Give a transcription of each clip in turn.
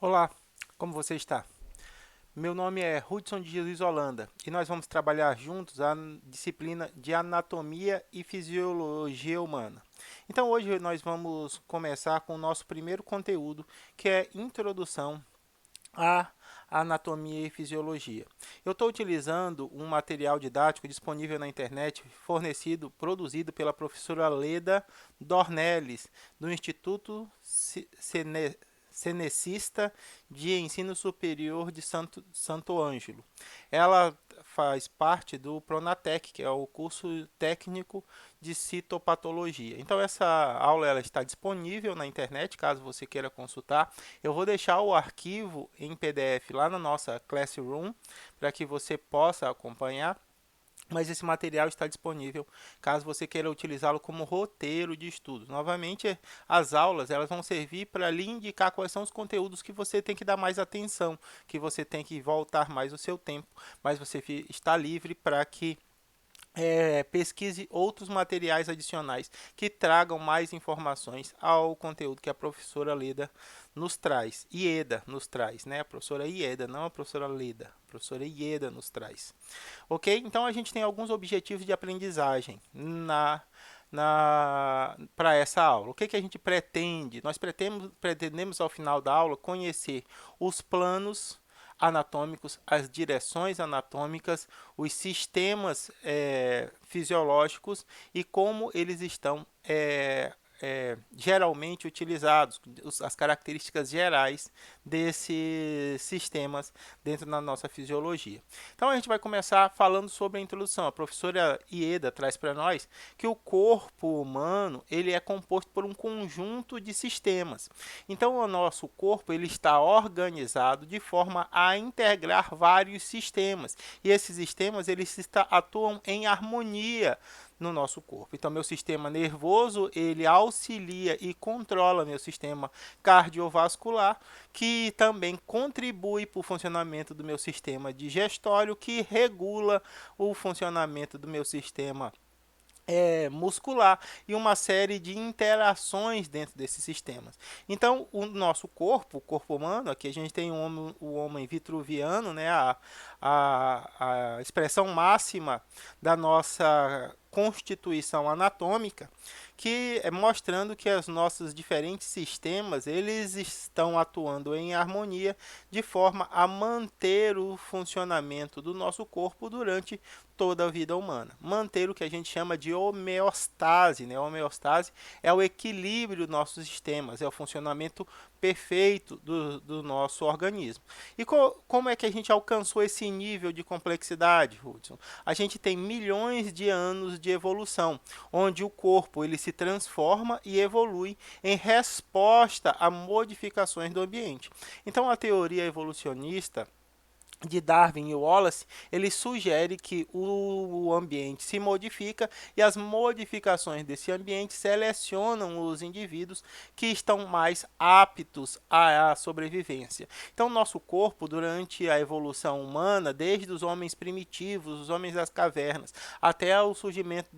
Olá, como você está? Meu nome é Hudson de Jesus Holanda e nós vamos trabalhar juntos a disciplina de Anatomia e Fisiologia Humana. Então, hoje nós vamos começar com o nosso primeiro conteúdo, que é Introdução à Anatomia e Fisiologia. Eu estou utilizando um material didático disponível na internet, produzido pela professora Leda Dornelles, do Instituto Cenecista de Ensino Superior de Santo Ângelo. Ela faz parte do Pronatec, que é o curso técnico de citopatologia. Então essa aula ela está disponível na internet, caso você queira consultar. Eu vou deixar o arquivo em PDF lá na nossa Classroom para que você possa acompanhar. Mas esse material está disponível caso você queira utilizá-lo como roteiro de estudos. Novamente, as aulas elas vão servir para lhe indicar quais são os conteúdos que você tem que dar mais atenção, que você tem que voltar mais o seu tempo, mas você está livre para que pesquise outros materiais adicionais que tragam mais informações ao conteúdo que a professora Leda nos traz. Ieda nos traz, né? A professora Ieda, não a professora Leda. A professora Ieda nos traz. Ok? Então a gente tem alguns objetivos de aprendizagem para essa aula. O que a gente pretende? Nós pretendemos ao final da aula conhecer os planos anatômicos, as direções anatômicas, os sistemas fisiológicos e como eles estão geralmente utilizados, as características gerais desses sistemas dentro da nossa fisiologia. Então a gente vai começar falando sobre a introdução. A professora Ieda traz para nós que o corpo humano ele é composto por um conjunto de sistemas. Então o nosso corpo ele está organizado de forma a integrar vários sistemas e esses sistemas eles atuam em harmonia no nosso corpo. Então, meu sistema nervoso, ele auxilia e controla meu sistema cardiovascular, que também contribui para o funcionamento do meu sistema digestório, que regula o funcionamento do meu sistema muscular e uma série de interações dentro desses sistemas. Então, o nosso corpo, o corpo humano, aqui a gente tem o homem vitruviano, né, a expressão máxima da nossa constituição anatômica, que é mostrando que os nossos diferentes sistemas eles estão atuando em harmonia de forma a manter o funcionamento do nosso corpo durante toda a vida humana. Manter o que a gente chama de homeostase. Né? A homeostase é o equilíbrio dos nossos sistemas, é o funcionamento perfeito do nosso organismo. E como é que a gente alcançou esse nível de complexidade, Hudson? A gente tem milhões de anos de evolução, onde o corpo ele se transforma e evolui em resposta a modificações do ambiente. Então, a teoria evolucionista de Darwin e Wallace, ele sugere que o ambiente se modifica e as modificações desse ambiente selecionam os indivíduos que estão mais aptos à sobrevivência. Então, nosso corpo, durante a evolução humana, desde os homens primitivos, os homens das cavernas, até o surgimento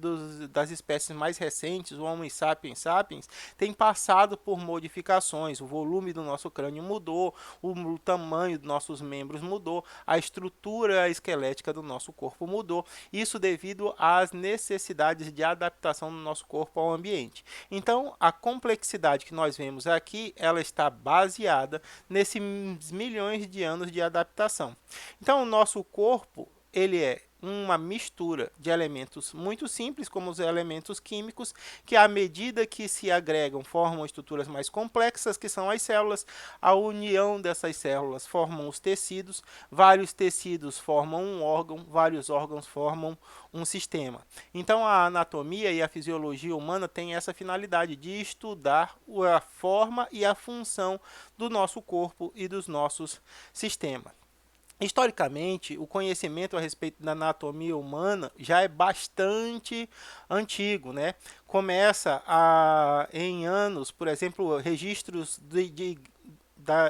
das espécies mais recentes, o Homo sapiens sapiens, tem passado por modificações. O volume do nosso crânio mudou, o tamanho dos nossos membros mudou, a estrutura esquelética do nosso corpo mudou, isso devido às necessidades de adaptação do nosso corpo ao ambiente. Então, a complexidade que nós vemos aqui, ela está baseada nesses milhões de anos de adaptação. Então, o nosso corpo, ele é uma mistura de elementos muito simples, como os elementos químicos, que à medida que se agregam formam estruturas mais complexas, que são as células. A união dessas células formam os tecidos, vários tecidos formam um órgão, vários órgãos formam um sistema. Então a anatomia e a fisiologia humana têm essa finalidade de estudar a forma e a função do nosso corpo e dos nossos sistemas. Historicamente, o conhecimento a respeito da anatomia humana já é bastante antigo, né? Começa em anos, por exemplo, registros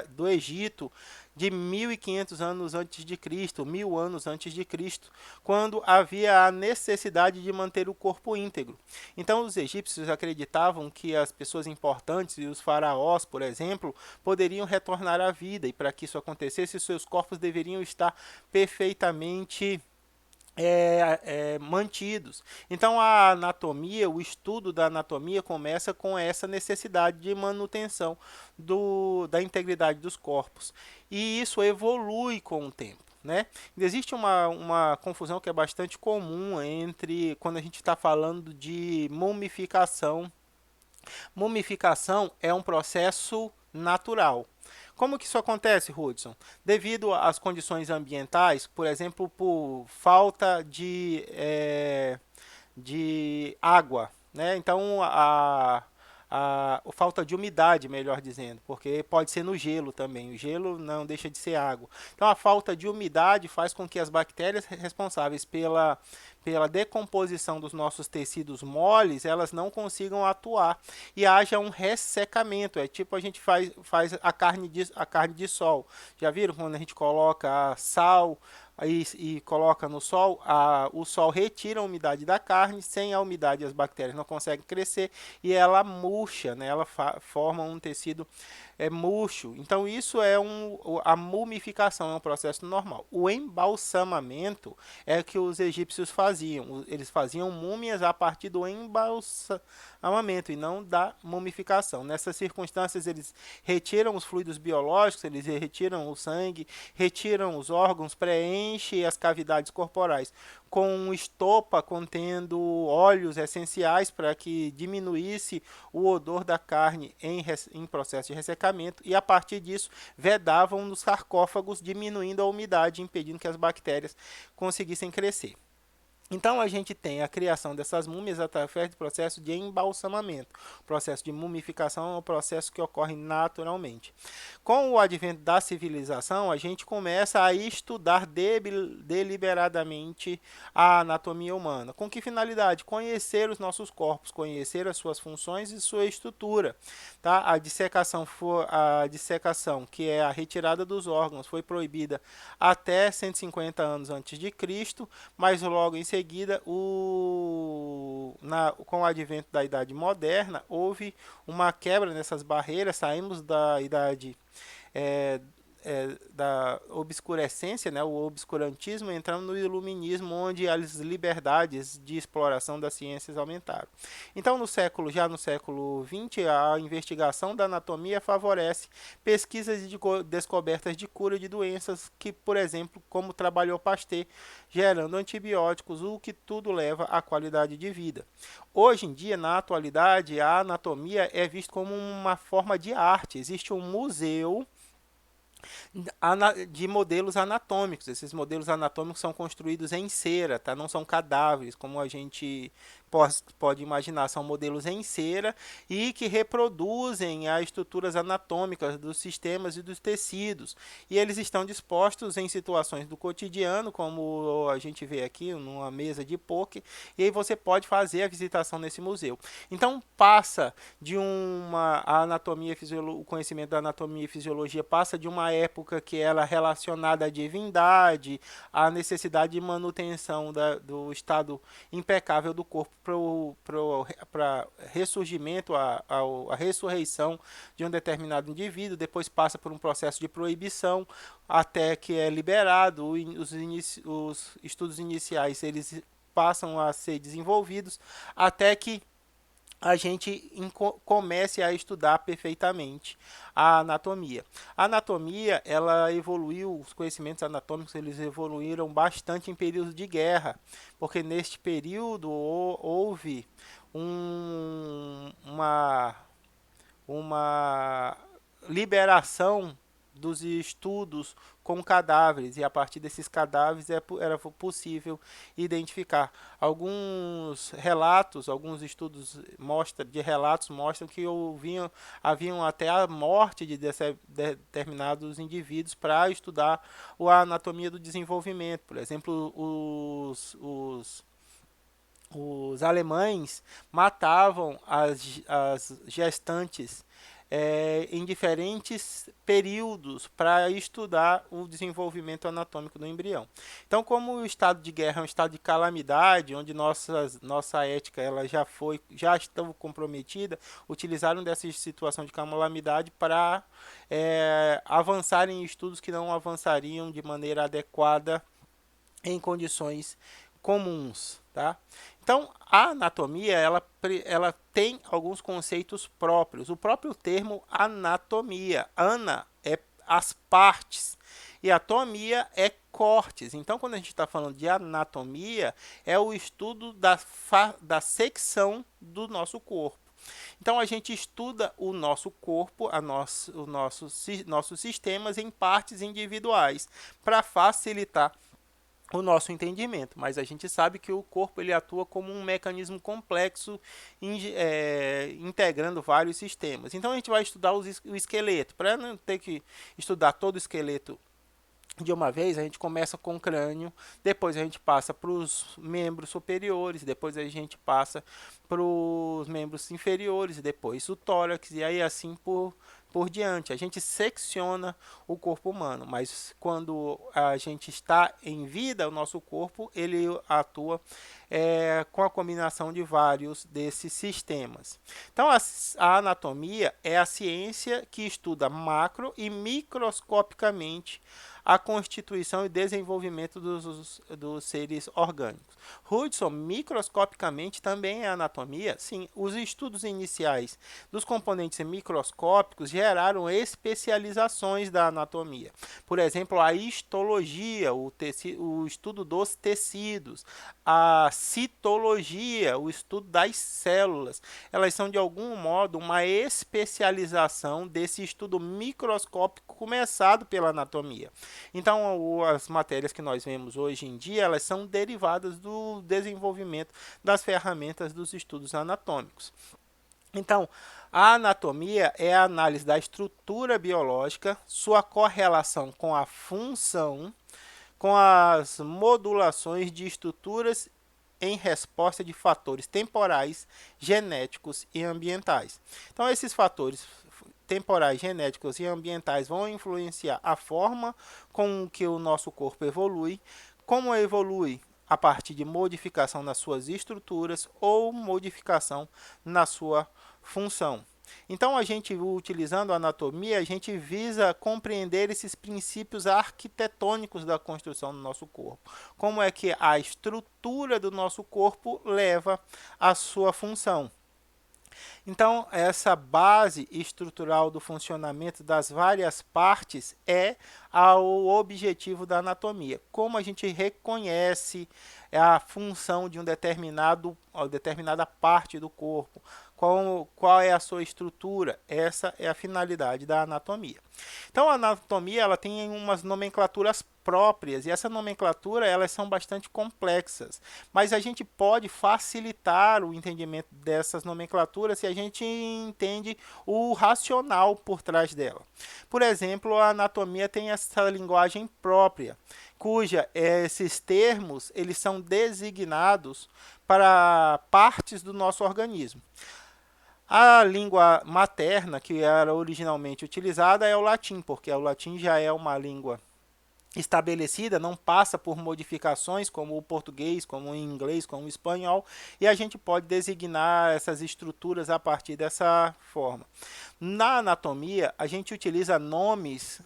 do Egito de 1500 anos antes de Cristo, 1000 anos antes de Cristo, quando havia a necessidade de manter o corpo íntegro. Então, os egípcios acreditavam que as pessoas importantes e os faraós, por exemplo, poderiam retornar à vida, e para que isso acontecesse, seus corpos deveriam estar perfeitamente mantidos. Então a anatomia, o estudo da anatomia começa com essa necessidade de manutenção da integridade dos corpos. E isso evolui com o tempo. Né? Existe uma confusão que é bastante comum entre quando a gente está falando de mumificação. Mumificação é um processo natural. Como que isso acontece, Hudson? Devido às condições ambientais, por exemplo, por falta de água, né? Então, a falta de umidade, melhor dizendo, porque pode ser no gelo também. O gelo não deixa de ser água. Então, a falta de umidade faz com que as bactérias responsáveis pela decomposição dos nossos tecidos moles, elas não consigam atuar e haja um ressecamento. É tipo a gente faz a carne de sol. Já viram quando a gente coloca sal e coloca no sol, o sol retira a umidade da carne, sem a umidade as bactérias não conseguem crescer e ela murcha, né? Ela forma um tecido murcho. Então isso a mumificação é um processo normal. O embalsamamento é o que os egípcios faziam. Eles faziam múmias a partir do embalsamamento e não da mumificação. Nessas circunstâncias eles retiram os fluidos biológicos, eles retiram o sangue, retiram os órgãos, preenchem as cavidades corporais com estopa contendo óleos essenciais para que diminuísse o odor da carne em processo de ressecamento e a partir disso vedavam nos sarcófagos, diminuindo a umidade, impedindo que as bactérias conseguissem crescer. Então a gente tem a criação dessas múmias através do processo de embalsamamento. O processo de mumificação é um processo que ocorre naturalmente. Com o advento da civilização, a gente começa a estudar deliberadamente a anatomia humana. Com que finalidade? Conhecer os nossos corpos, conhecer as suas funções e sua estrutura. Tá? A dissecação, que é a retirada dos órgãos, foi proibida até 150 anos antes de Cristo, mas logo em seguida, com o advento da Idade Moderna, houve uma quebra nessas barreiras, saímos da idade é, da obscurecência, né, o obscurantismo, entrando no iluminismo, onde as liberdades de exploração das ciências aumentaram. Então, já no século XX, a investigação da anatomia favorece pesquisas e descobertas de cura de doenças que, por exemplo, como trabalhou Pasteur, gerando antibióticos, o que tudo leva à qualidade de vida. Hoje em dia, na atualidade, a anatomia é vista como uma forma de arte. Existe um museu de modelos anatômicos. Esses modelos anatômicos são construídos em cera, tá? Não são cadáveres, como a gente pode imaginar. São modelos em cera e que reproduzem as estruturas anatômicas dos sistemas e dos tecidos. E eles estão dispostos em situações do cotidiano, como a gente vê aqui, numa mesa de poker, e aí você pode fazer a visitação nesse museu. Então, passa de o conhecimento da anatomia e fisiologia passa de uma época que era relacionada à divindade, à necessidade de manutenção do estado impecável do corpo para ressurgimento, a ressurreição de um determinado indivíduo, depois passa por um processo de proibição até que é liberado, os estudos iniciais eles passam a ser desenvolvidos até que a gente comece a estudar perfeitamente a anatomia. A anatomia, ela evoluiu, os conhecimentos anatômicos, eles evoluíram bastante em períodos de guerra, porque neste período houve uma liberação dos estudos com cadáveres e a partir desses cadáveres era possível identificar. Alguns relatos, alguns estudos de relatos mostram que haviam até a morte de determinados indivíduos para estudar a anatomia do desenvolvimento. Por exemplo, os alemães matavam as gestantes em diferentes períodos para estudar o desenvolvimento anatômico do embrião. Então, como o estado de guerra é um estado de calamidade, onde nossa ética ela já estava comprometida, utilizaram dessa situação de calamidade para avançar em estudos que não avançariam de maneira adequada em condições comuns, tá? Então, a anatomia, ela tem alguns conceitos próprios. O próprio termo anatomia, ana é as partes e atomia é cortes. Então, quando a gente está falando de anatomia, é o estudo da secção do nosso corpo. Então, a gente estuda o nosso corpo, nossos sistemas em partes individuais, para facilitar o nosso entendimento, mas a gente sabe que o corpo ele atua como um mecanismo complexo, integrando vários sistemas. Então a gente vai estudar o esqueleto. Para não ter que estudar todo o esqueleto de uma vez, a gente começa com o crânio, depois a gente passa para os membros superiores, depois a gente passa para os membros inferiores, depois o tórax, e aí assim por diante. A gente secciona o corpo humano, mas quando a gente está em vida, o nosso corpo ele atua com a combinação de vários desses sistemas. Então, a anatomia é a ciência que estuda macro e microscopicamente a constituição e desenvolvimento dos seres orgânicos. Hudson, microscopicamente, também é anatomia. Sim, os estudos iniciais dos componentes microscópicos geraram especializações da anatomia. Por exemplo, a histologia, o estudo dos tecidos, a citologia, o estudo das células. Elas são, de algum modo, uma especialização desse estudo microscópico começado pela anatomia. Então, as matérias que nós vemos hoje em dia, elas são derivadas do desenvolvimento das ferramentas dos estudos anatômicos. Então, a anatomia é a análise da estrutura biológica, sua correlação com a função, com as modulações de estruturas em resposta de fatores temporais, genéticos e ambientais. Então, esses fatores temporais, genéticos e ambientais vão influenciar a forma com que o nosso corpo evolui, como evolui a partir de modificação nas suas estruturas ou modificação na sua função. Então, a gente, utilizando a anatomia, a gente visa compreender esses princípios arquitetônicos da construção do nosso corpo. Como é que a estrutura do nosso corpo leva à sua função. Então, essa base estrutural do funcionamento das várias partes é o objetivo da anatomia. Como a gente reconhece a função de determinada parte do corpo, qual é a sua estrutura, essa é a finalidade da anatomia. Então, a anatomia ela tem umas nomenclaturas próprias, e essa nomenclatura elas são bastante complexas, mas a gente pode facilitar o entendimento dessas nomenclaturas se a gente entende o racional por trás dela. Por exemplo, a anatomia tem essa linguagem própria, cuja esses termos eles são designados para partes do nosso organismo. A língua materna, que era originalmente utilizada, é o latim, porque o latim já é uma língua estabelecida, não passa por modificações como o português, como o inglês, como o espanhol, e a gente pode designar essas estruturas a partir dessa forma. Na anatomia, a gente utiliza nomes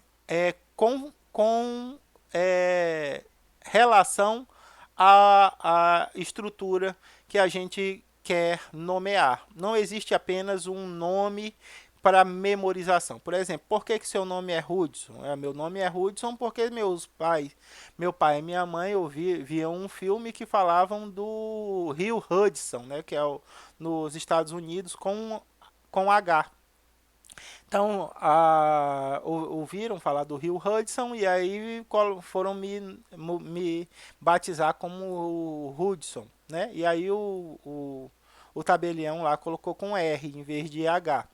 com relação à estrutura que a gente quer nomear. Não existe apenas um nome para memorização. Por exemplo, por que seu nome é Hudson? Meu nome é Hudson porque meu pai e minha mãe viam um filme que falavam do rio Hudson, né, que é nos Estados Unidos com H. Então, ouviram falar do rio Hudson e aí foram me batizar como Hudson, né? E aí o tabelião lá colocou com R em vez de H.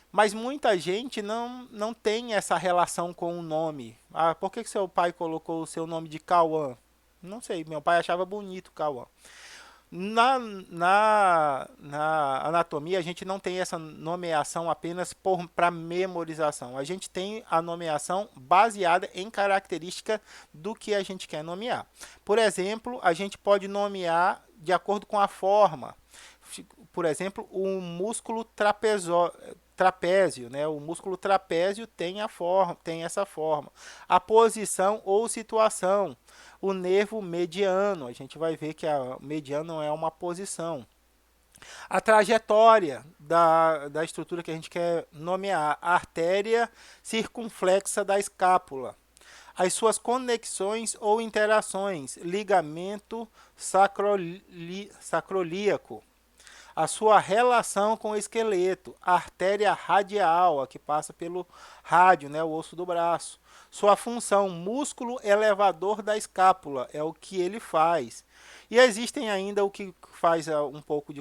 Mas muita gente não tem essa relação com o nome. Por que seu pai colocou o seu nome de Cauã? Não sei, meu pai achava bonito Cauã. Na anatomia, a gente não tem essa nomeação apenas para memorização. A gente tem a nomeação baseada em característica do que a gente quer nomear. Por exemplo, a gente pode nomear de acordo com a forma. Por exemplo, o músculo trapézio, né? O músculo trapézio tem a forma, tem essa forma. A posição ou situação. O nervo mediano, a gente vai ver que a mediano é uma posição. A trajetória da estrutura que a gente quer nomear, a artéria circunflexa da escápula. As suas conexões ou interações, ligamento sacrolíaco, a sua relação com o esqueleto, a artéria radial, a que passa pelo rádio, né, o osso do braço. Sua função, músculo elevador da escápula, é o que ele faz. E existem ainda o que faz um pouco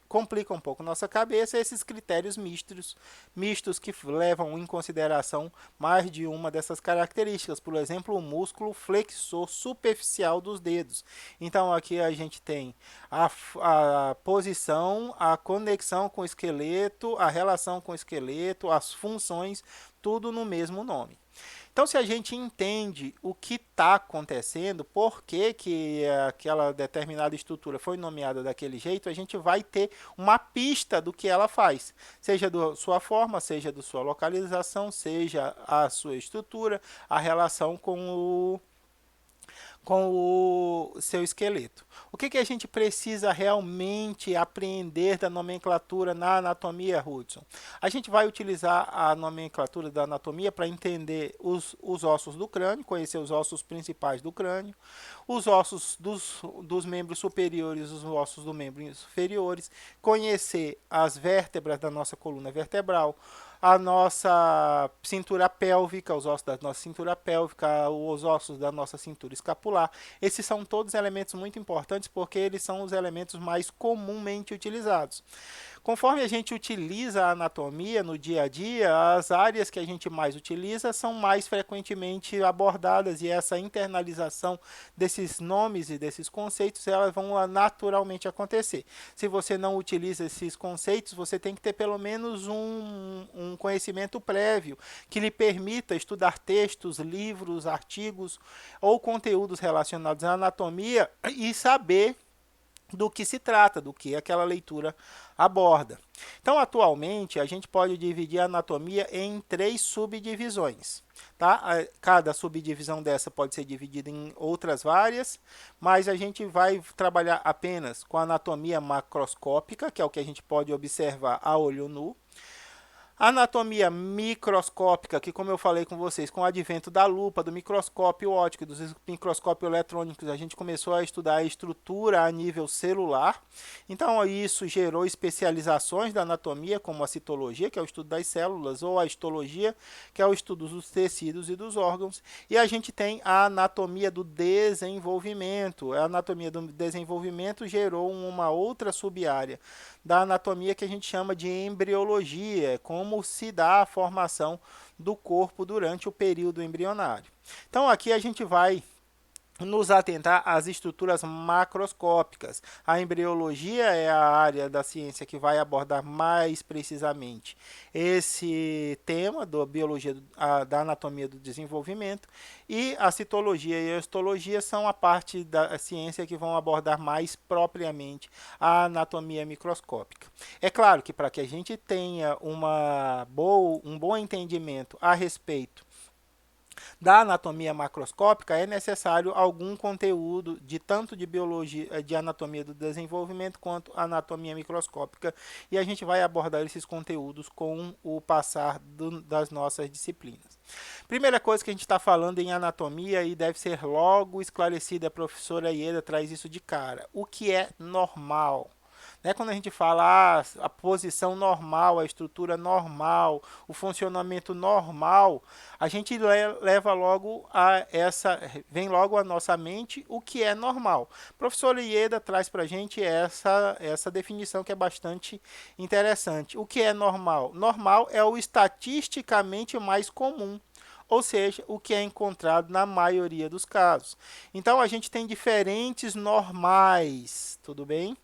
complica um pouco nossa cabeça esses critérios mistos que levam em consideração mais de uma dessas características. Por exemplo, o músculo flexor superficial dos dedos. Então, aqui a gente tem a posição, a conexão com o esqueleto, a relação com o esqueleto, as funções, tudo no mesmo nome. Então, se a gente entende o que está acontecendo, por que, que aquela determinada estrutura foi nomeada daquele jeito, a gente vai ter uma pista do que ela faz, seja da sua forma, seja da sua localização, seja a sua estrutura, a relação com o seu esqueleto. O que a gente precisa realmente aprender da nomenclatura na anatomia, Hudson? A gente vai utilizar a nomenclatura da anatomia para entender os ossos do crânio, conhecer os ossos principais do crânio, os ossos dos membros superiores, os ossos dos membros inferiores, conhecer as vértebras da nossa coluna vertebral, a nossa cintura pélvica, os ossos da nossa cintura pélvica, os ossos da nossa cintura escapular. Esses são todos elementos muito importantes porque eles são os elementos mais comumente utilizados. Conforme a gente utiliza a anatomia no dia a dia, as áreas que a gente mais utiliza são mais frequentemente abordadas e essa internalização desses nomes e desses conceitos, elas vão naturalmente acontecer. Se você não utiliza esses conceitos, você tem que ter pelo menos um conhecimento prévio que lhe permita estudar textos, livros, artigos ou conteúdos relacionados à anatomia e saber do que se trata, do que aquela leitura aborda. Então, atualmente, a gente pode dividir a anatomia em 3 subdivisões. Tá? Cada subdivisão dessa pode ser dividida em outras várias, mas a gente vai trabalhar apenas com a anatomia macroscópica, que é o que a gente pode observar a olho nu. Anatomia microscópica, que como eu falei com vocês, com o advento da lupa, do microscópio óptico, dos microscópios eletrônicos, a gente começou a estudar a estrutura a nível celular. Então, isso gerou especializações da anatomia, como a citologia, que é o estudo das células, ou a histologia, que é o estudo dos tecidos e dos órgãos. E a gente tem a anatomia do desenvolvimento. A anatomia do desenvolvimento gerou uma outra subárea da anatomia que a gente chama de embriologia, como se dá a formação do corpo durante o período embrionário. Então, aqui a gente vai nos atentar às estruturas macroscópicas. A embriologia é a área da ciência que vai abordar mais precisamente esse tema da biologia, da anatomia do desenvolvimento, e a citologia e a histologia são a parte da ciência que vão abordar mais propriamente a anatomia microscópica. É claro que para que a gente tenha um bom entendimento a respeito da anatomia macroscópica, é necessário algum conteúdo de tanto de biologia, de anatomia do desenvolvimento, quanto anatomia microscópica, e a gente vai abordar esses conteúdos com o passar das nossas disciplinas. Primeira coisa que a gente está falando em anatomia e deve ser logo esclarecida, a professora Ieda traz isso de cara. O que é normal? Né? Quando a gente fala a posição normal, a estrutura normal, o funcionamento normal, a gente leva logo vem logo à nossa mente o que é normal. O professor Ieda traz para a gente essa definição que é bastante interessante. O que é normal? Normal é o estatisticamente mais comum, ou seja, o que é encontrado na maioria dos casos. Então, a gente tem diferentes normais, tudo bem?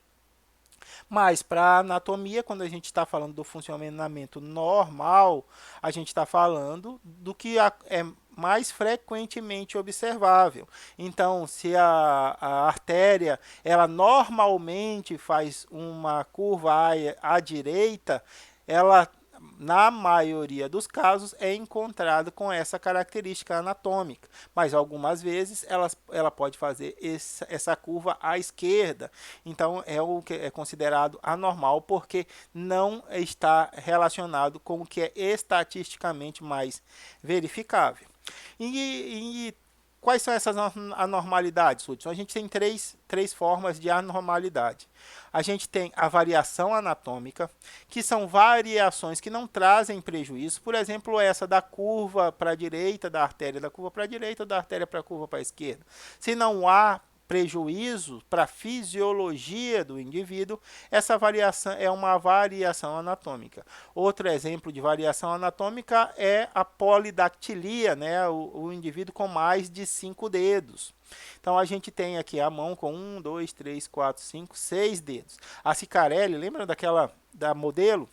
Mas para a anatomia, quando a gente está falando do funcionamento normal, a gente está falando do que é mais frequentemente observável. Então, se a artéria ela normalmente faz uma curva à direita, ela na maioria dos casos é encontrado com essa característica anatômica, mas algumas vezes ela pode fazer essa curva à esquerda, então é o que é considerado anormal porque não está relacionado com o que é estatisticamente mais verificável. E quais são essas anormalidades, Hudson? A gente tem três formas de anormalidade. A gente tem a variação anatômica, que são variações que não trazem prejuízo. Por exemplo, essa da curva para a direita, da artéria da curva para a direita, da artéria para a curva para a esquerda. Se não há prejuízo para a fisiologia do indivíduo, essa variação é uma variação anatômica. Outro exemplo de variação anatômica é a polidactilia, né? O indivíduo com mais de 5 dedos. Então, a gente tem aqui a mão com 1, 2, 3, 4, 5, 6 dedos. A Cicarelli, lembra da modelo?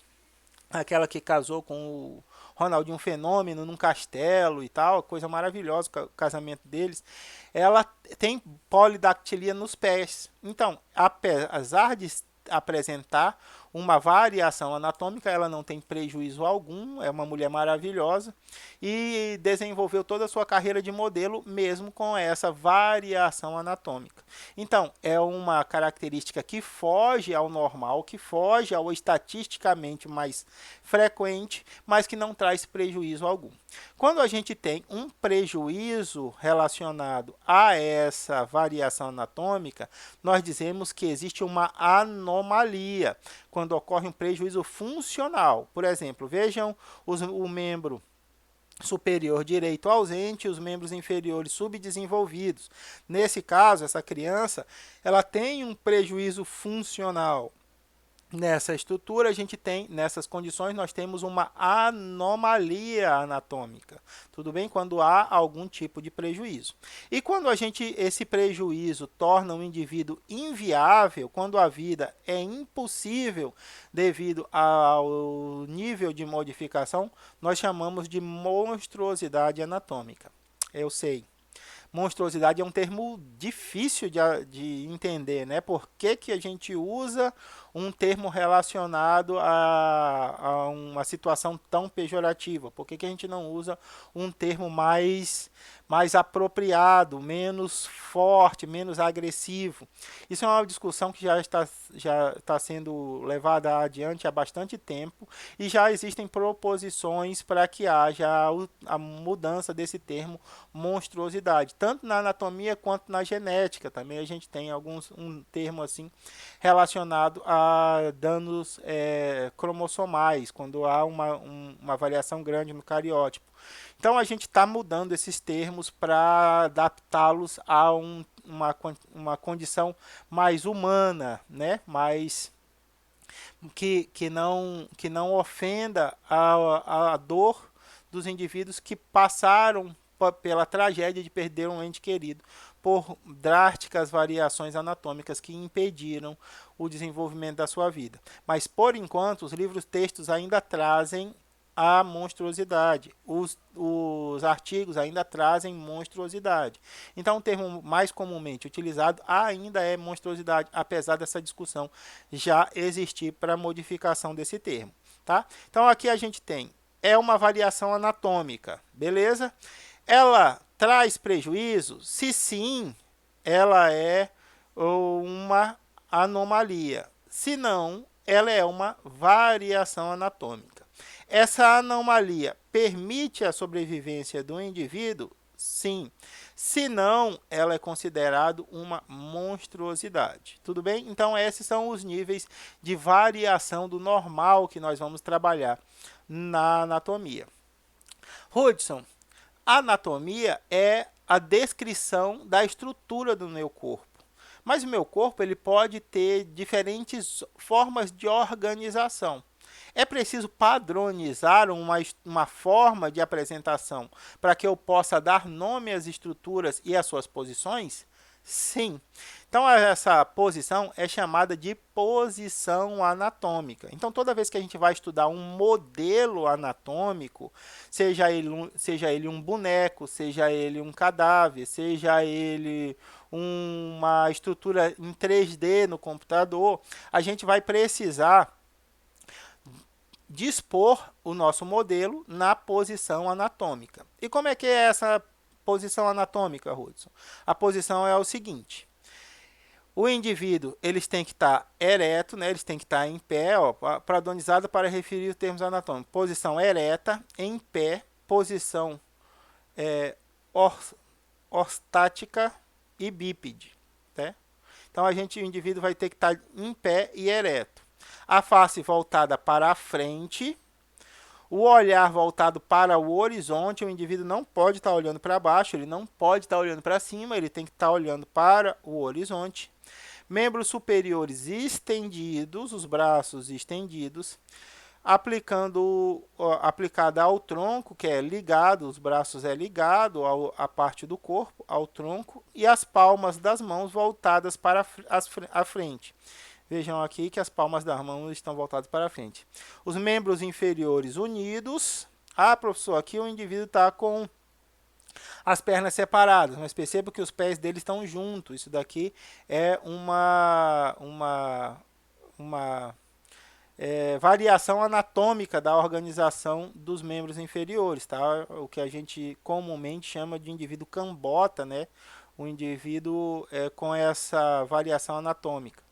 Aquela que casou com o Ronaldinho Fenômeno num castelo e tal, coisa maravilhosa o casamento deles. Ela tem polidactilia nos pés. Então, apesar de apresentar uma variação anatômica, ela não tem prejuízo algum, é uma mulher maravilhosa e desenvolveu toda a sua carreira de modelo mesmo com essa variação anatômica. Então, é uma característica que foge ao normal, que foge ao estatisticamente mais frequente, mas que não traz prejuízo algum. Quando a gente tem um prejuízo relacionado a essa variação anatômica, nós dizemos que existe uma anomalia, quando ocorre um prejuízo funcional. Por exemplo, vejam o membro superior direito ausente e os membros inferiores subdesenvolvidos. Nesse caso, essa criança ela tem um prejuízo funcional. Nessa estrutura, a gente tem, nessas condições, nós temos uma anomalia anatômica. Tudo bem? Quando há algum tipo de prejuízo. E quando esse prejuízo torna um indivíduo inviável, quando a vida é impossível devido ao nível de modificação, nós chamamos de monstruosidade anatômica. Eu sei. Monstruosidade é um termo difícil de entender, né? Por que que a gente usa um termo relacionado a uma situação tão pejorativa? Por que que a gente não usa um termo mais apropriado, menos forte, menos agressivo? Isso é uma discussão que já está sendo levada adiante há bastante tempo e já existem proposições para que haja a mudança desse termo monstruosidade, tanto na anatomia quanto na genética. Também a gente tem um termo assim relacionado a danos cromossomais, quando há uma variação grande no cariótipo. Então a gente está mudando esses termos para adaptá-los a uma condição mais humana, né? Que não ofenda a dor dos indivíduos que passaram pela tragédia de perder um ente querido por drásticas variações anatômicas que impediram o desenvolvimento da sua vida. Mas, por enquanto, os livros textos ainda trazem a monstruosidade. Os artigos ainda trazem monstruosidade. Então, o termo mais comumente utilizado ainda é monstruosidade, apesar dessa discussão já existir para a modificação desse termo. Tá? Então, aqui a gente tem uma variação anatômica, beleza? Ela traz prejuízo? Se sim, ela é uma anomalia. Se não, ela é uma variação anatômica. Essa anomalia permite a sobrevivência do indivíduo? Sim. Se não, ela é considerada uma monstruosidade. Tudo bem? Então, esses são os níveis de variação do normal que nós vamos trabalhar na anatomia. Hudson, a anatomia é a descrição da estrutura do meu corpo. Mas o meu corpo ele pode ter diferentes formas de organização. É preciso padronizar uma forma de apresentação para que eu possa dar nome às estruturas e às suas posições? Sim. Então, essa posição é chamada de posição anatômica. Então, toda vez que a gente vai estudar um modelo anatômico, seja ele um boneco, seja ele um cadáver, seja ele uma estrutura em 3D no computador, a gente vai precisar dispor o nosso modelo na posição anatômica. E como é que é essa posição anatômica, Hudson? A posição é o seguinte: o indivíduo eles têm que estar ereto, né? Eles têm que estar em pé, ó, padronizado para referir os termos anatômicos. Posição ereta, em pé, posição or, ostática e bípede, né? Então o indivíduo vai ter que estar em pé e ereto. A face voltada para a frente, o olhar voltado para o horizonte, o indivíduo não pode estar olhando para baixo, ele não pode estar olhando para cima, ele tem que estar olhando para o horizonte. Membros superiores estendidos, os braços estendidos, aplicada ao tronco, que é ligado, os braços é ligado à parte do corpo, ao tronco, e as palmas das mãos voltadas para a frente. Vejam aqui que as palmas das mãos estão voltadas para a frente. Os membros inferiores unidos. Ah, professor, aqui o indivíduo está com as pernas separadas, mas perceba que os pés dele estão juntos. Isso daqui é uma variação anatômica da organização dos membros inferiores, tá? O que a gente comumente chama de indivíduo cambota, né? O indivíduo com essa variação anatômica.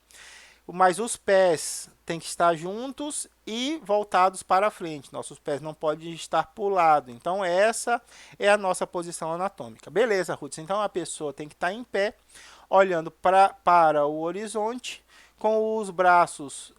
Mas os pés têm que estar juntos e voltados para a frente. Nossos pés não podem estar pulados. Então, essa é a nossa posição anatômica. Beleza, Hudson? Então, a pessoa tem que estar em pé, olhando para o horizonte, com os braços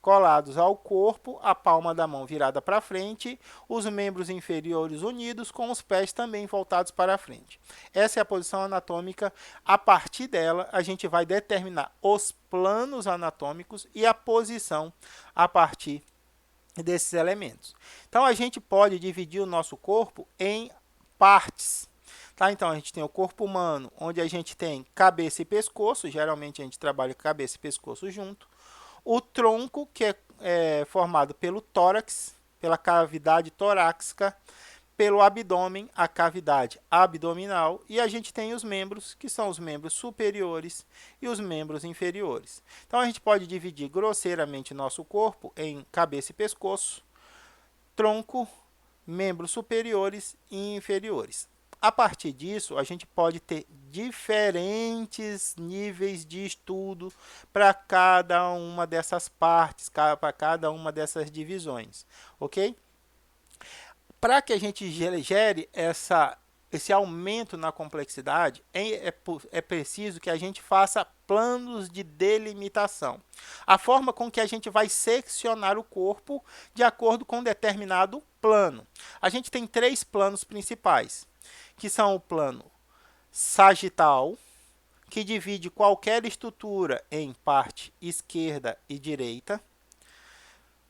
colados ao corpo, a palma da mão virada para frente, os membros inferiores unidos, com os pés também voltados para a frente. Essa é a posição anatômica. A partir dela, a gente vai determinar os planos anatômicos e a posição a partir desses elementos. Então, a gente pode dividir o nosso corpo em partes. Tá? Então, a gente tem o corpo humano, onde a gente tem cabeça e pescoço. Geralmente, a gente trabalha cabeça e pescoço junto. O tronco, que é formado pelo tórax, pela cavidade torácica, pelo abdômen, a cavidade abdominal. E a gente tem os membros, que são os membros superiores e os membros inferiores. Então, a gente pode dividir grosseiramente nosso corpo em cabeça e pescoço, tronco, membros superiores e inferiores. A partir disso, a gente pode ter diferentes níveis de estudo para cada uma dessas partes, para cada uma dessas divisões, ok? Para que a gente gere esse aumento na complexidade, é preciso que a gente faça planos de delimitação. A forma com que a gente vai seccionar o corpo de acordo com determinado plano. A gente tem 3 planos principais, que são o plano sagital, que divide qualquer estrutura em parte esquerda e direita.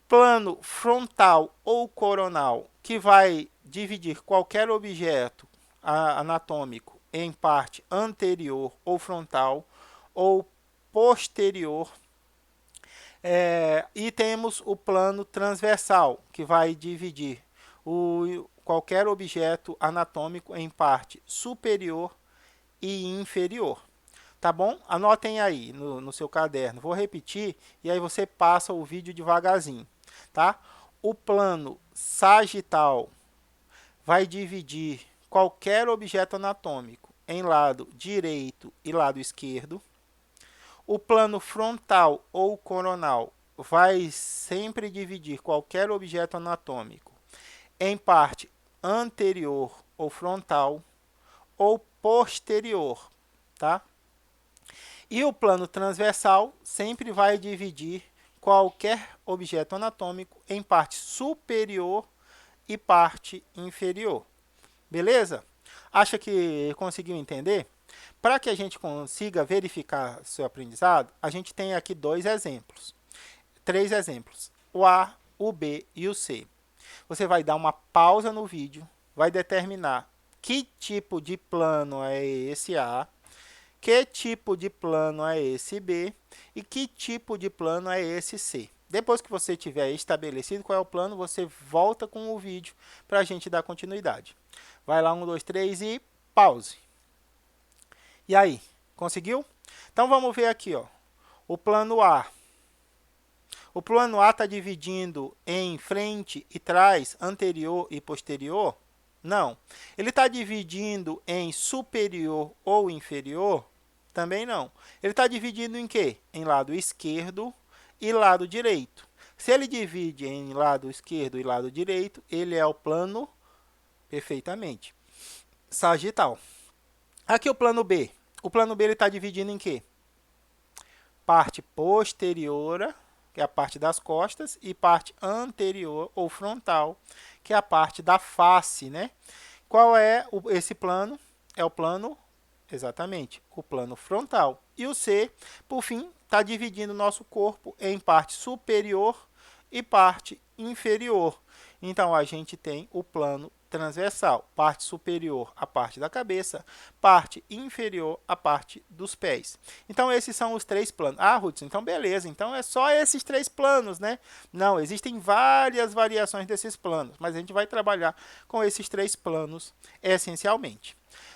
Plano frontal ou coronal, que vai dividir qualquer objeto anatômico em parte anterior ou frontal ou posterior. E temos o plano transversal, que vai dividir qualquer objeto anatômico em parte superior e inferior. Tá bom? Anotem aí no seu caderno. Vou repetir e aí você passa o vídeo devagarzinho. Tá? O plano sagital vai dividir qualquer objeto anatômico em lado direito e lado esquerdo. O plano frontal ou coronal vai sempre dividir qualquer objeto anatômico em parte anterior ou frontal ou posterior, tá? E o plano transversal sempre vai dividir qualquer objeto anatômico em parte superior e parte inferior. Beleza? Acha que conseguiu entender? Para que a gente consiga verificar seu aprendizado, a gente tem aqui 3 exemplos. O A, o B e o C. Você vai dar uma pausa no vídeo, vai determinar que tipo de plano é esse A, que tipo de plano é esse B e que tipo de plano é esse C. Depois que você tiver estabelecido qual é o plano, você volta com o vídeo para a gente dar continuidade. Vai lá, 1, 2, 3 e pause. E aí, conseguiu? Então vamos ver aqui, ó, o plano A. O plano A está dividindo em frente e trás, anterior e posterior? Não. Ele está dividindo em superior ou inferior? Também não. Ele está dividindo em quê? Em lado esquerdo e lado direito. Se ele divide em lado esquerdo e lado direito, ele é o plano perfeitamente sagital. Aqui o plano B. O plano B está dividindo em quê? Parte posterior, que é a parte das costas, e parte anterior ou frontal, que é a parte da face, né? Qual é esse plano? É o plano, exatamente, o plano frontal. E o C, por fim, está dividindo o nosso corpo em parte superior e parte inferior. Então, a gente tem o plano transversal, parte superior a parte da cabeça, parte inferior a parte dos pés. Então, esses são os três planos. Ah, Hudson, então beleza, então é só esses três planos, né? Não, existem várias variações desses planos, mas a gente vai trabalhar com esses três planos essencialmente.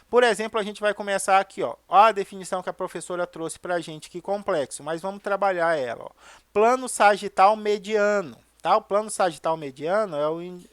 Por exemplo, a gente vai começar aqui, ó, a definição que a professora trouxe para a gente, que complexo, mas vamos trabalhar ela. Ó. Plano sagital mediano. Tá? O plano sagital mediano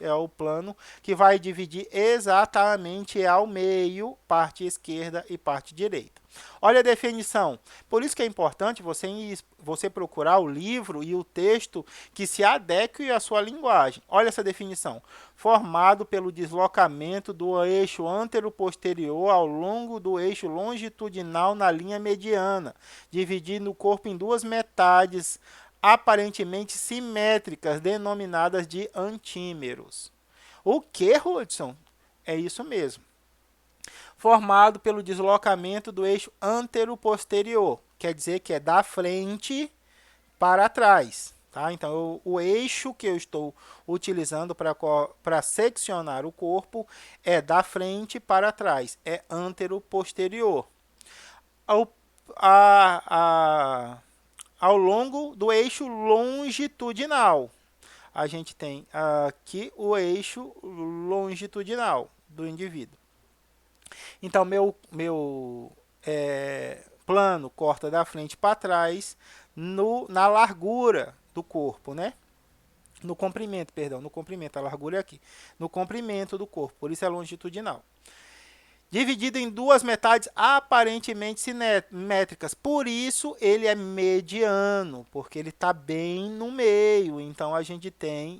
é o plano que vai dividir exatamente ao meio, parte esquerda e parte direita. Olha a definição. Por isso que é importante você procurar o livro e o texto que se adeque à sua linguagem. Olha essa definição. Formado pelo deslocamento do eixo antero-posterior ao longo do eixo longitudinal na linha mediana, dividindo o corpo em duas metades aparentemente simétricas, denominadas de antímeros. O que, Hudson? É isso mesmo. Formado pelo deslocamento do eixo antero-posterior, quer dizer que é da frente para trás. Tá? Então, o eixo que eu estou utilizando para seccionar o corpo é da frente para trás, é antero-posterior. Ao longo do eixo longitudinal. A gente tem aqui o eixo longitudinal do indivíduo. Então, meu plano corta da frente para trás na largura do corpo, né? No comprimento, perdão, no comprimento, a largura é aqui. No comprimento do corpo, por isso é longitudinal. Dividido em duas metades aparentemente simétricas. Por isso, ele é mediano, porque ele está bem no meio. Então, a gente tem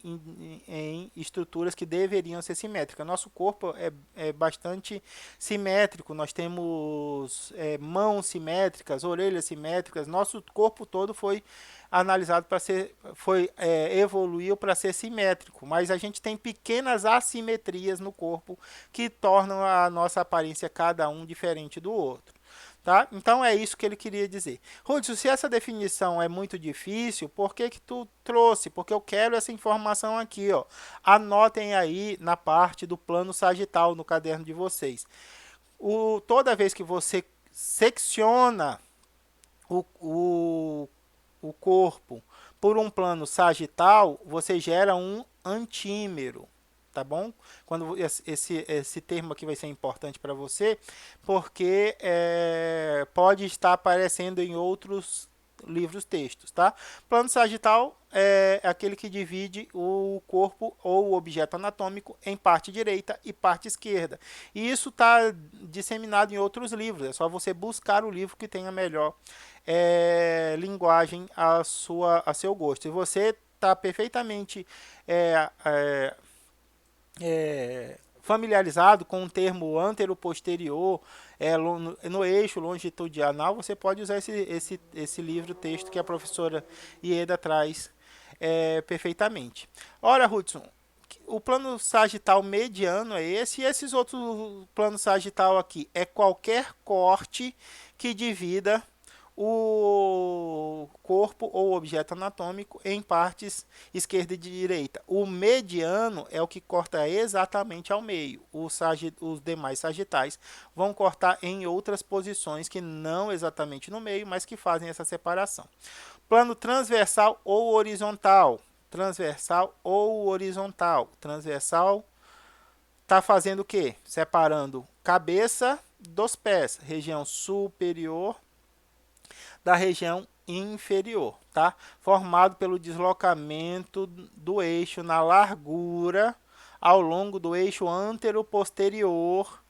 em estruturas que deveriam ser simétricas. Nosso corpo é bastante simétrico. Nós temos mãos simétricas, orelhas simétricas. Nosso corpo todo foi analisado para ser, evoluiu para ser simétrico, mas a gente tem pequenas assimetrias no corpo que tornam a nossa aparência cada um diferente do outro. Tá? Então é isso que ele queria dizer. Hudson, se essa definição é muito difícil, por que tu trouxe? Porque eu quero essa informação aqui. Ó. Anotem aí na parte do plano sagital no caderno de vocês. Toda vez que você secciona o corpo por um plano sagital, você gera um antímero, tá bom? Quando esse termo aqui vai ser importante para você, porque pode estar aparecendo em outros livros textos, tá? Plano sagital é aquele que divide o corpo ou o objeto anatômico em parte direita e parte esquerda. E isso está disseminado em outros livros. É só você buscar o livro que tenha melhor linguagem a seu gosto. E você está perfeitamente familiarizado com o termo antero-posterior no eixo longitudinal, você pode usar esse livro, texto que a professora Ieda traz perfeitamente. Ora, Hudson, o plano sagital mediano é esse, e esses outros planos sagital aqui é qualquer corte que divida o corpo ou objeto anatômico em partes esquerda e direita. O mediano é o que corta exatamente ao meio. Os demais sagitais vão cortar em outras posições que não exatamente no meio, mas que fazem essa separação. Plano transversal ou horizontal. Transversal ou horizontal. Transversal está fazendo o quê? Separando cabeça dos pés, região superior da região inferior, tá? Formado pelo deslocamento do eixo na largura ao longo do eixo antero-posterior.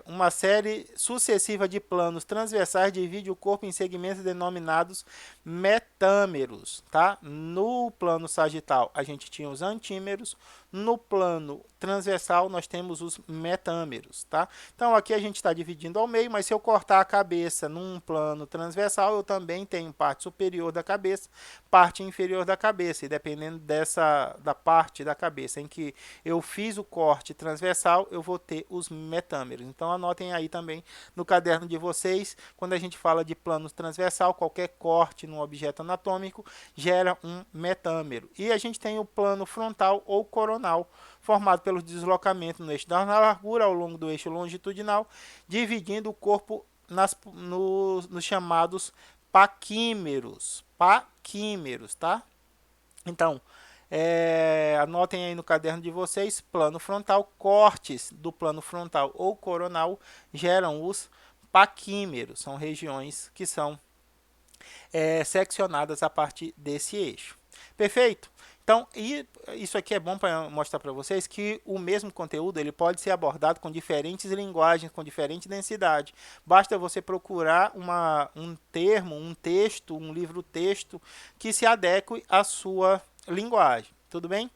Uma série sucessiva de planos transversais divide o corpo em segmentos denominados metâmeros, tá? No plano sagital a gente tinha os antímeros, no plano transversal nós temos os metâmeros, tá? Então aqui a gente está dividindo ao meio, mas se eu cortar a cabeça num plano transversal, eu também tenho parte superior da cabeça, parte inferior da cabeça, e dependendo da parte da cabeça em que eu fiz o corte transversal, eu vou ter os metâmeros. Então anotem aí também no caderno de vocês, quando a gente fala de plano transversal, qualquer corte no objeto anatômico gera um metâmero. E a gente tem o plano frontal ou coronal, formado pelo deslocamento no eixo da largura ao longo do eixo longitudinal, dividindo o corpo nos chamados paquímeros. Paquímeros, tá? Então, anotem aí no caderno de vocês, plano frontal, cortes do plano frontal ou coronal geram os paquímeros, são regiões que são seccionadas a partir desse eixo. Perfeito? Então, isso aqui é bom para mostrar para vocês que o mesmo conteúdo ele pode ser abordado com diferentes linguagens, com diferente densidade. Basta você procurar um termo, um texto, um livro-texto que se adeque à sua linguagem. Tudo bem?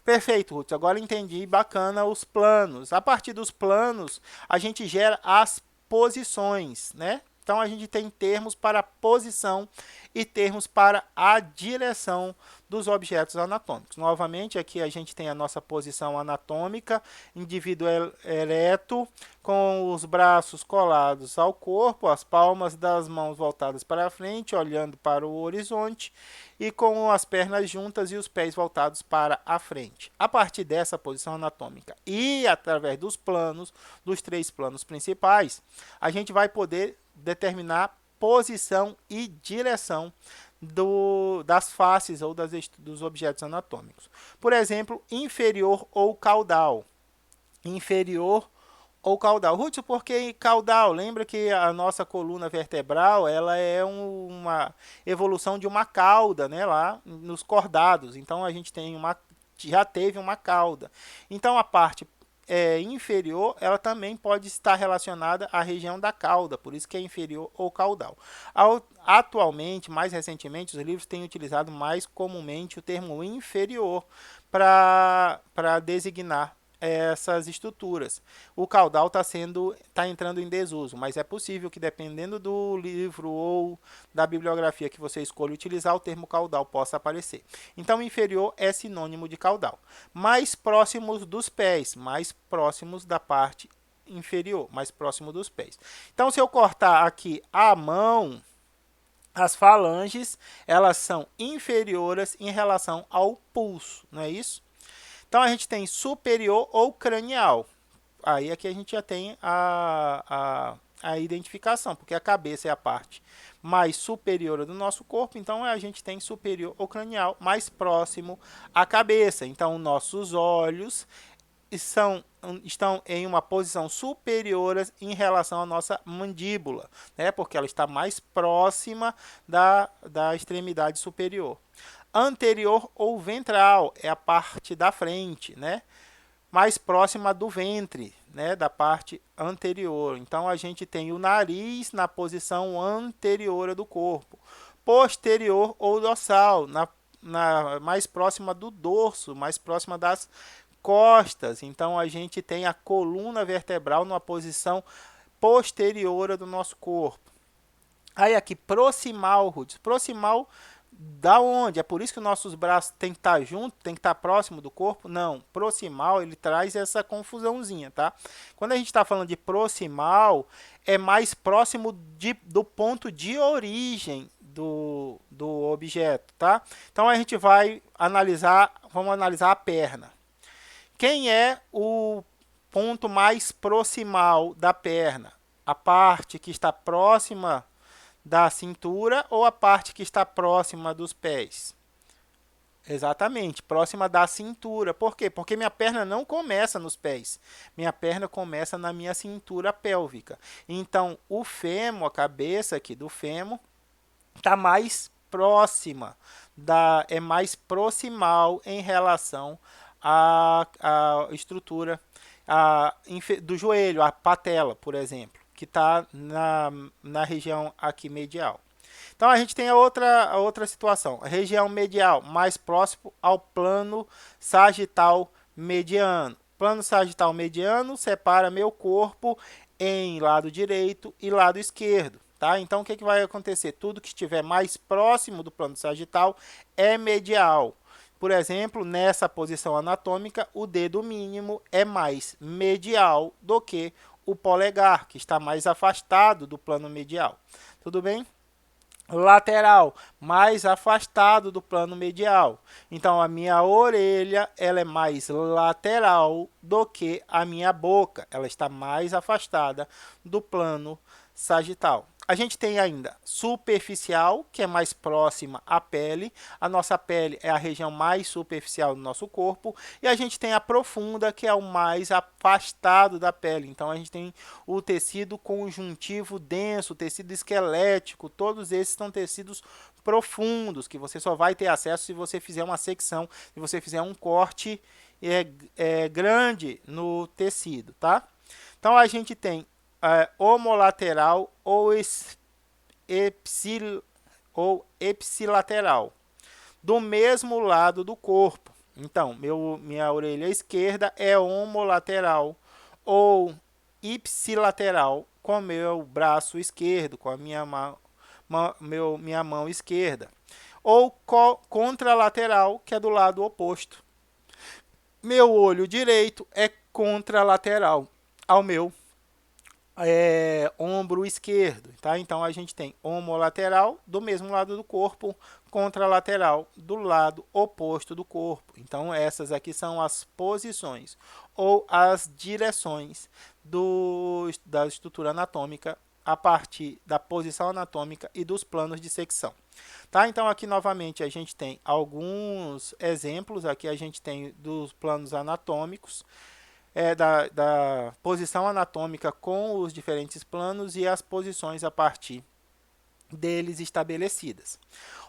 Perfeito, Ruth. Agora entendi. Bacana os planos. A partir dos planos, a gente gera as posições, né? Então, a gente tem termos para posição e termos para a direção dos objetos anatômicos. Novamente, aqui a gente tem a nossa posição anatômica, indivíduo ereto, com os braços colados ao corpo, as palmas das mãos voltadas para a frente, olhando para o horizonte, e com as pernas juntas e os pés voltados para a frente. A partir dessa posição anatômica e através dos planos, dos 3 planos principais, a gente vai poder determinar posição e direção das faces ou dos objetos anatômicos. Por exemplo, inferior ou caudal. Inferior ou caudal. Ruth, por que caudal? Lembra que a nossa coluna vertebral ela é uma evolução de uma cauda, né, lá nos cordados. Então, a gente já teve uma cauda. Então, a parte inferior, ela também pode estar relacionada à região da cauda, por isso que é inferior ou caudal. Atualmente, mais recentemente, os livros têm utilizado mais comumente o termo inferior para designar essas estruturas. O caudal está entrando em desuso, mas é possível que, dependendo do livro ou da bibliografia que você escolha utilizar, o termo caudal possa aparecer. Então, inferior é sinônimo de caudal. Mais próximos dos pés, mais próximos da parte inferior, mais próximo dos pés. Então, se eu cortar aqui a mão, as falanges, elas são inferiores em relação ao pulso, não é isso? Então, a gente tem superior ou cranial. Aí aqui a gente já tem a identificação, porque a cabeça é a parte mais superior do nosso corpo, então a gente tem superior ou cranial mais próximo à cabeça. Então, nossos olhos estão em uma posição superior em relação à nossa mandíbula, né? Porque ela está mais próxima da extremidade superior. Anterior ou ventral é a parte da frente, né? Mais próxima do ventre, né? Da parte anterior. Então, a gente tem o nariz na posição anterior do corpo. Posterior ou dorsal, mais próxima do dorso, mais próxima das costas. Então, a gente tem a coluna vertebral numa posição posterior do nosso corpo. Aí aqui, proximal, Ruth. Proximal Da onde? É por isso que os nossos braços tem que estar junto, tem que estar próximo do corpo? Não, proximal ele traz essa confusãozinha, tá? Quando a gente está falando de proximal, é mais próximo do ponto de origem do objeto, tá? Então a gente vai analisar, vamos analisar a perna. Quem é o ponto mais proximal da perna? A parte que está próxima da cintura ou a parte que está próxima dos pés? Exatamente, próxima da cintura. Por quê? Porque minha perna não começa nos pés. Minha perna começa na minha cintura pélvica. Então, o fêmur, a cabeça aqui do fêmur, está mais próxima, é mais proximal em relação à estrutura do joelho, a patela, por exemplo, que está na região aqui medial. Então a gente tem a outra situação, a região medial, mais próximo ao plano sagital mediano. Plano sagital mediano separa meu corpo em lado direito e lado esquerdo. Tá? Então, o que vai acontecer? Tudo que estiver mais próximo do plano sagital é medial. Por exemplo, nessa posição anatômica, o dedo mínimo é mais medial do que o polegar, que está mais afastado do plano medial. Tudo bem? Lateral, mais afastado do plano medial. Então, a minha orelha ela é mais lateral do que a minha boca. Ela está mais afastada do plano sagital. A gente tem ainda superficial, que é mais próxima à pele. A nossa pele é a região mais superficial do nosso corpo. E a gente tem a profunda, que é o mais afastado da pele. Então, a gente tem o tecido conjuntivo denso, o tecido esquelético. Todos esses são tecidos profundos, que você só vai ter acesso se você fizer uma secção, se você fizer um corte grande no tecido, tá? Então, a gente tem homolateral ou ipsilateral, do mesmo lado do corpo. Então, minha orelha esquerda é homolateral ou ipsilateral com meu braço esquerdo, com a minha mão esquerda. Ou contralateral, que é do lado oposto. Meu olho direito é contralateral ao meu ombro esquerdo, tá? Então a gente tem homolateral do mesmo lado do corpo, contralateral do lado oposto do corpo. Então essas aqui são as posições ou as direções da estrutura anatômica a partir da posição anatômica e dos planos de secção. Tá? Então aqui novamente a gente tem alguns exemplos, aqui a gente tem dos planos anatômicos, da posição anatômica com os diferentes planos e as posições a partir deles estabelecidas.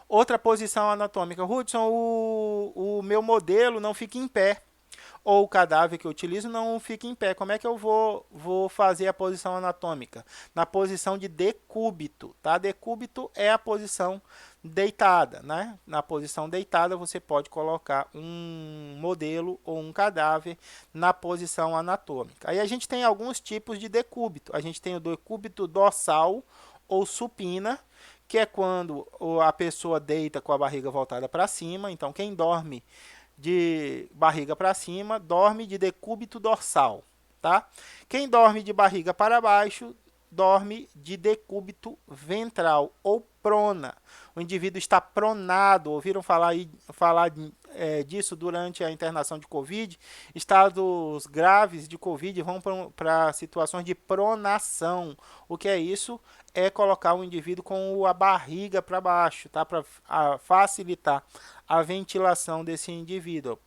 Outra posição anatômica, Hudson, o meu modelo não fica em pé, ou o cadáver que eu utilizo não fica em pé. Como é que eu vou fazer a posição anatômica? Na posição de decúbito. Tá? Decúbito é a posição deitada. Né? Na posição deitada, você pode colocar um modelo ou um cadáver na posição anatômica. Aí a gente tem alguns tipos de decúbito. A gente tem o decúbito dorsal ou supina, que é quando a pessoa deita com a barriga voltada para cima. Então, quem dorme de barriga para cima, dorme de decúbito dorsal, tá? Quem dorme de barriga para baixo, dorme de decúbito ventral ou prona. O indivíduo está pronado. Ouviram falar disso durante a internação de Covid? Estados graves de Covid vão para situações de pronação. O que é isso? É colocar o indivíduo com a barriga para baixo, tá? Para facilitar a ventilação desse indivíduo.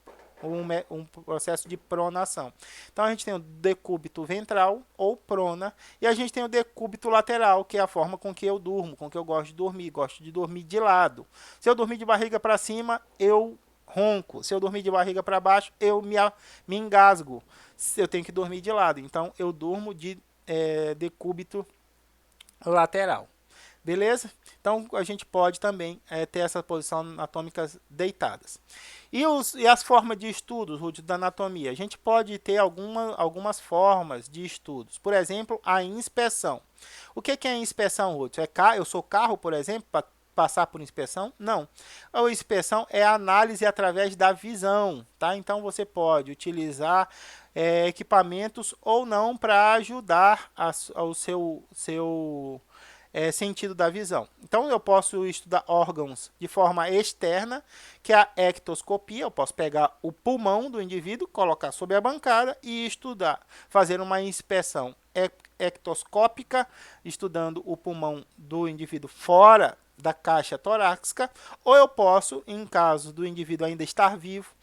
Um processo de pronação. Então a gente tem o decúbito ventral ou prona e a gente tem o decúbito lateral, que é a forma com que eu durmo, com que eu gosto de dormir de lado. Se eu dormir de barriga para cima, eu ronco. Se eu dormir de barriga para baixo, eu me engasgo. Eu tenho que dormir de lado. Então eu durmo de decúbito lateral. Beleza? Então, a gente pode também ter essa posição anatômica deitadas. E as formas de estudos, Ruth, da anatomia? A gente pode ter algumas formas de estudos. Por exemplo, a inspeção. O que é a inspeção, Ruth? Eu sou carro, por exemplo, para passar por inspeção? Não. A inspeção é a análise através da visão, tá? Então você pode utilizar equipamentos ou não para ajudar ao seu sentido da visão. Então, eu posso estudar órgãos de forma externa, que é a ectoscopia. Eu posso pegar o pulmão do indivíduo, colocar sobre a bancada e estudar, fazer uma inspeção ectoscópica, estudando o pulmão do indivíduo fora da caixa torácica, ou eu posso, em caso do indivíduo ainda estar vivo,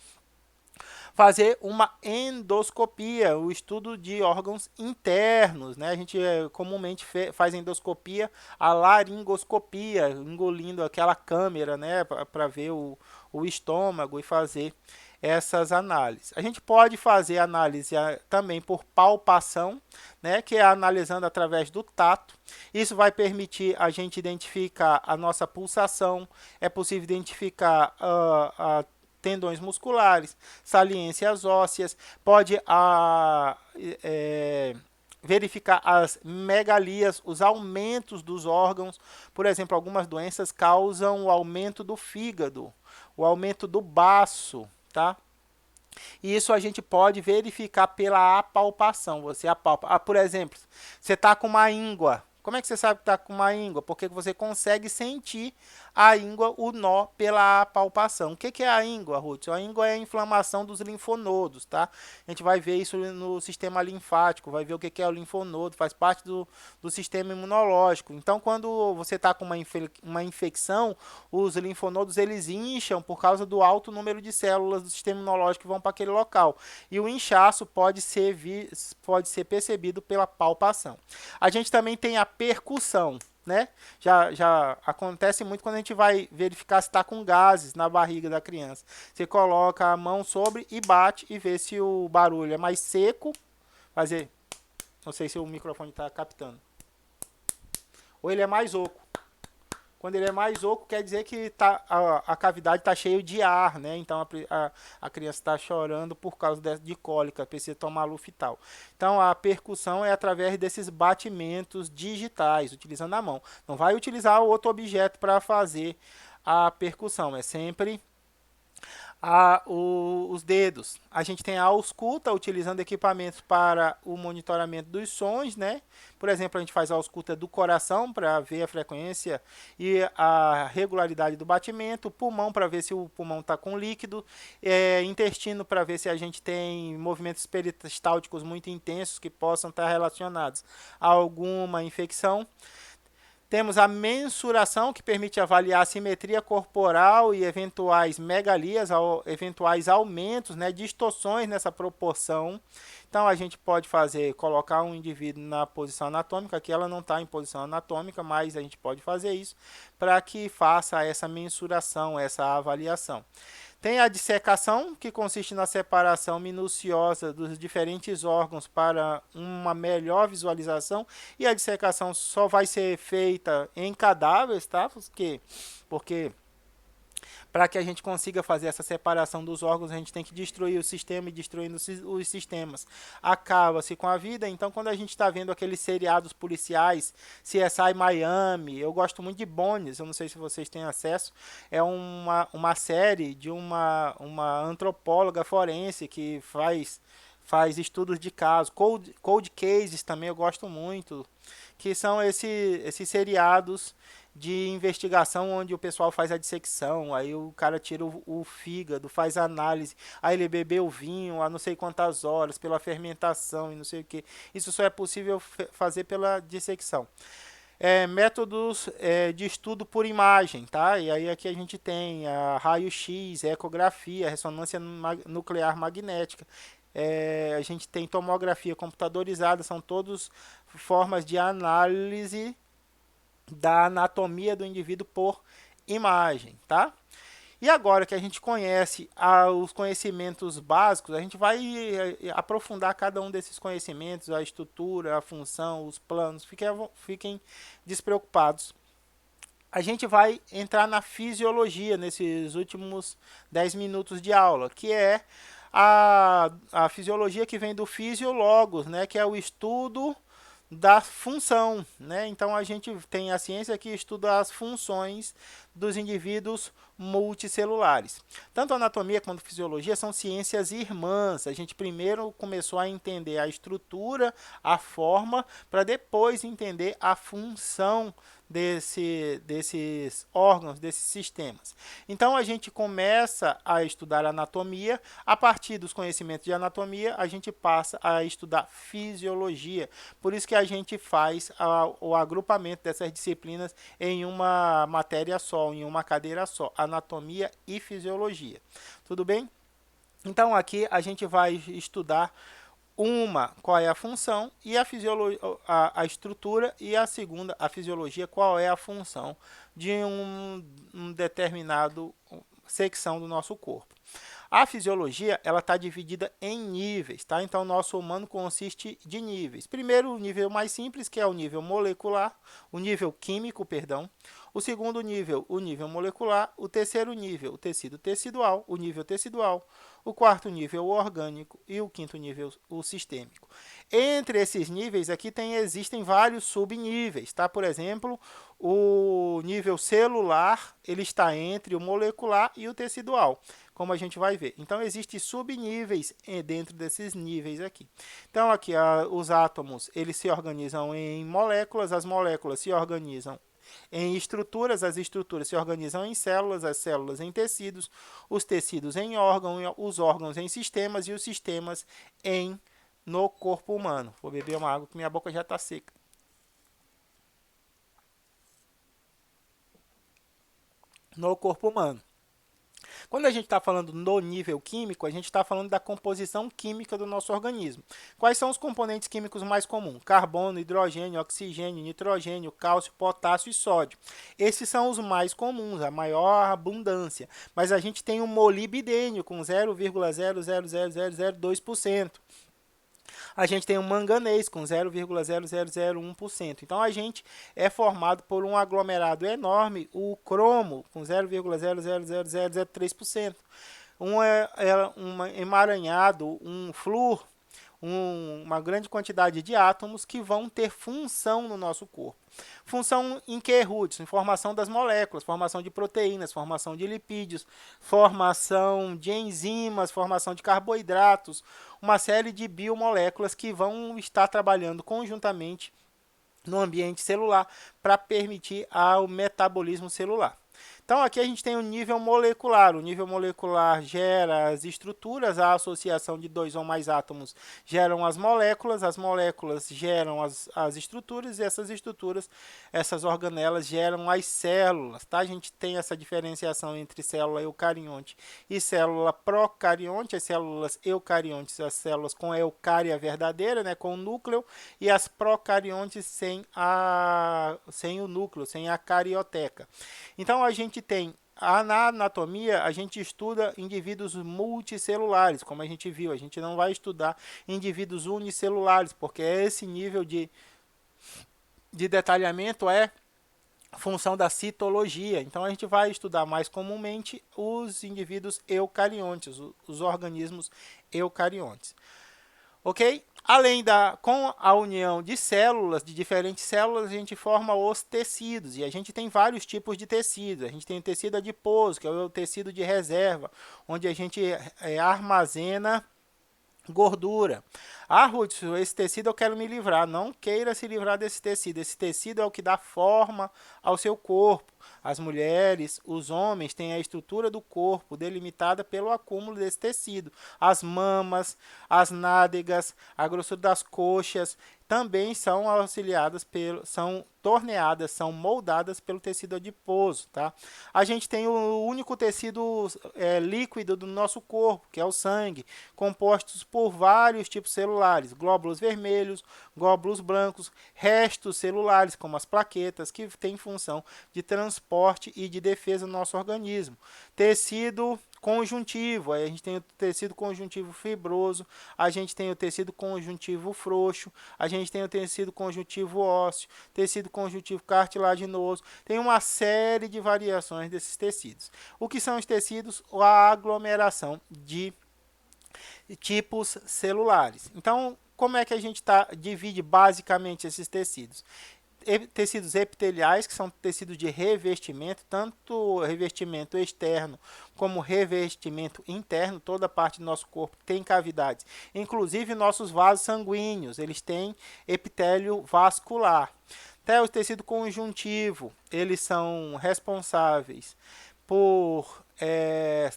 fazer uma endoscopia, o estudo de órgãos internos, né? A gente comumente faz endoscopia, a laringoscopia, engolindo aquela câmera, né, para ver o estômago e fazer essas análises. A gente pode fazer análise também por palpação, né, que é analisando através do tato. Isso vai permitir a gente identificar a nossa pulsação, é possível identificar a tendões musculares, saliências ósseas, pode verificar as megalias, os aumentos dos órgãos. Por exemplo, algumas doenças causam o aumento do fígado, o aumento do baço, tá? E isso a gente pode verificar pela apalpação. Você apalpa. Por exemplo, você está com uma íngua. Como é que você sabe que está com uma íngua? Porque você consegue sentir a íngua, o nó, pela palpação. O que é a íngua, Ruth? A íngua é a inflamação dos linfonodos, tá? A gente vai ver isso no sistema linfático, vai ver o que é o linfonodo, faz parte do sistema imunológico. Então, quando você está com uma infecção, os linfonodos eles incham por causa do alto número de células do sistema imunológico que vão para aquele local. E o inchaço pode ser percebido pela palpação. A gente também tem a percussão, né? Já acontece muito quando a gente vai verificar se está com gases na barriga da criança. Você coloca a mão sobre e bate e vê se o barulho é mais seco. Fazer, não sei se o microfone está captando. Ou ele é mais oco. Quando ele é mais oco, quer dizer que a cavidade está cheia de ar, né? Então a criança está chorando por causa de cólica, precisa tomar Luftal. Então a percussão é através desses batimentos digitais, utilizando a mão. Não vai utilizar outro objeto para fazer a percussão, é sempre os dedos. A gente tem a ausculta, utilizando equipamentos para o monitoramento dos sons, né? Por exemplo, a gente faz a ausculta do coração para ver a frequência e a regularidade do batimento, o pulmão para ver se o pulmão está com líquido, intestino para ver se a gente tem movimentos peristálticos muito intensos que possam estar relacionados a alguma infecção. Temos a mensuração, que permite avaliar a simetria corporal e eventuais megalias, eventuais aumentos, né, distorções nessa proporção. Então, a gente pode colocar um indivíduo na posição anatômica, que ela não está em posição anatômica, mas a gente pode fazer isso para que faça essa mensuração, essa avaliação. Tem a dissecação, que consiste na separação minuciosa dos diferentes órgãos para uma melhor visualização. E a dissecação só vai ser feita em cadáveres, tá? Porque para que a gente consiga fazer essa separação dos órgãos, a gente tem que destruir o sistema, e destruindo os sistemas acaba-se com a vida. Então, quando a gente está vendo aqueles seriados policiais, CSI Miami, eu gosto muito de Bones, eu não sei se vocês têm acesso, é uma série de uma antropóloga forense que faz estudos de casos. Cold Cases também eu gosto muito, que são esses seriados de investigação onde o pessoal faz a dissecção, aí o cara tira o fígado, faz análise, aí ele bebeu vinho há não sei quantas horas, pela fermentação e não sei o que. Isso só é possível fazer pela dissecção. Métodos de estudo por imagem, tá? E aí aqui a gente tem a raio-x, ecografia, ressonância nuclear magnética. A gente tem tomografia computadorizada, são todas formas de análise da anatomia do indivíduo por imagem, tá? E agora que a gente conhece os conhecimentos básicos, a gente vai aprofundar cada um desses conhecimentos, a estrutura, a função, os planos, fiquem despreocupados. A gente vai entrar na fisiologia nesses últimos 10 minutos de aula, que é a fisiologia que vem do fisiologos, né, que é o estudo da função, né? Então a gente tem a ciência que estuda as funções dos indivíduos multicelulares. Tanto anatomia quanto fisiologia são ciências irmãs. A gente primeiro começou a entender a estrutura, a forma, para depois entender a função desses órgãos, desses sistemas. Então a gente começa a estudar anatomia, a partir dos conhecimentos de anatomia, a gente passa a estudar fisiologia. Por isso que a gente faz o agrupamento dessas disciplinas em uma matéria só, em uma cadeira só, anatomia e fisiologia. Tudo bem? Então aqui a gente vai estudar qual é a função, e a fisiologia, a estrutura, e a segunda, a fisiologia, qual é a função de um determinado secção do nosso corpo. A fisiologia, ela está dividida em níveis, tá? Então, o nosso humano consiste de níveis. Primeiro, o nível mais simples, que é o nível molecular, o nível químico, perdão. O segundo nível, o nível molecular. O terceiro nível, o tecido tecidual, o nível tecidual. O quarto nível, o orgânico. E o quinto nível, o sistêmico. Entre esses níveis aqui existem vários subníveis, tá? Por exemplo, o nível celular, ele está entre o molecular e o tecidual, como a gente vai ver. Então, existem subníveis dentro desses níveis aqui. Então, aqui, os átomos, eles se organizam em moléculas, as moléculas se organizam em estruturas, as estruturas se organizam em células, as células em tecidos, os tecidos em órgãos, os órgãos em sistemas e os sistemas no corpo humano. Vou beber uma água que minha boca já está seca. No corpo humano. Quando a gente está falando no nível químico, a gente está falando da composição química do nosso organismo. Quais são os componentes químicos mais comuns? Carbono, hidrogênio, oxigênio, nitrogênio, cálcio, potássio e sódio. Esses são os mais comuns, a maior abundância. Mas a gente tem o molibdênio com 0,00002%. A gente tem o manganês com 0,0001%. Então a gente é formado por um aglomerado enorme, o cromo com 0,00003%. Um emaranhado, um flúor, uma grande quantidade de átomos que vão ter função no nosso corpo. Função em que, Ruth? Em formação das moléculas, formação de proteínas, formação de lipídios, formação de enzimas, formação de carboidratos, uma série de biomoléculas que vão estar trabalhando conjuntamente no ambiente celular para permitir o metabolismo celular. Então, aqui a gente tem o nível molecular. O nível molecular gera as estruturas, a associação de dois ou mais átomos geram as moléculas geram as estruturas, e essas estruturas, essas organelas, geram as células. Tá? A gente tem essa diferenciação entre célula eucarionte e célula procarionte. As células eucariontes, as células com a eucária verdadeira, né, com o núcleo, e as procariontes sem o núcleo, sem a carioteca. Então, a gente tem, na anatomia, a gente estuda indivíduos multicelulares, como a gente viu. A gente não vai estudar indivíduos unicelulares, porque esse nível de detalhamento é função da citologia. Então, a gente vai estudar mais comumente os indivíduos eucariontes, os organismos eucariontes. Ok? Com a união de células, de diferentes células, a gente forma os tecidos. E a gente tem vários tipos de tecido. A gente tem o tecido adiposo, que é o tecido de reserva, onde a gente armazena gordura. Ruth, esse tecido eu quero me livrar. Não queira se livrar desse tecido. Esse tecido é o que dá forma ao seu corpo. As mulheres, os homens têm a estrutura do corpo delimitada pelo acúmulo desse tecido. As mamas, as nádegas, a grossura das coxas também são auxiliadas são torneadas, são moldadas pelo tecido adiposo, tá? A gente tem o único tecido líquido do nosso corpo, que é o sangue, compostos por vários tipos celulares, glóbulos vermelhos, glóbulos brancos, restos celulares, como as plaquetas, que têm função de transporte e de defesa do nosso organismo. Tecido conjuntivo, aí a gente tem o tecido conjuntivo fibroso, a gente tem o tecido conjuntivo frouxo, a gente tem o tecido conjuntivo ósseo, tecido conjuntivo cartilaginoso, tem uma série de variações desses tecidos. O que são os tecidos? A aglomeração de tipos celulares. Então, como é que a gente divide basicamente esses tecidos? Tecidos epiteliais, que são tecidos de revestimento, tanto revestimento externo como revestimento interno. Toda parte do nosso corpo tem cavidades, inclusive nossos vasos sanguíneos, eles têm epitélio vascular. Até o tecido conjuntivo, eles são responsáveis por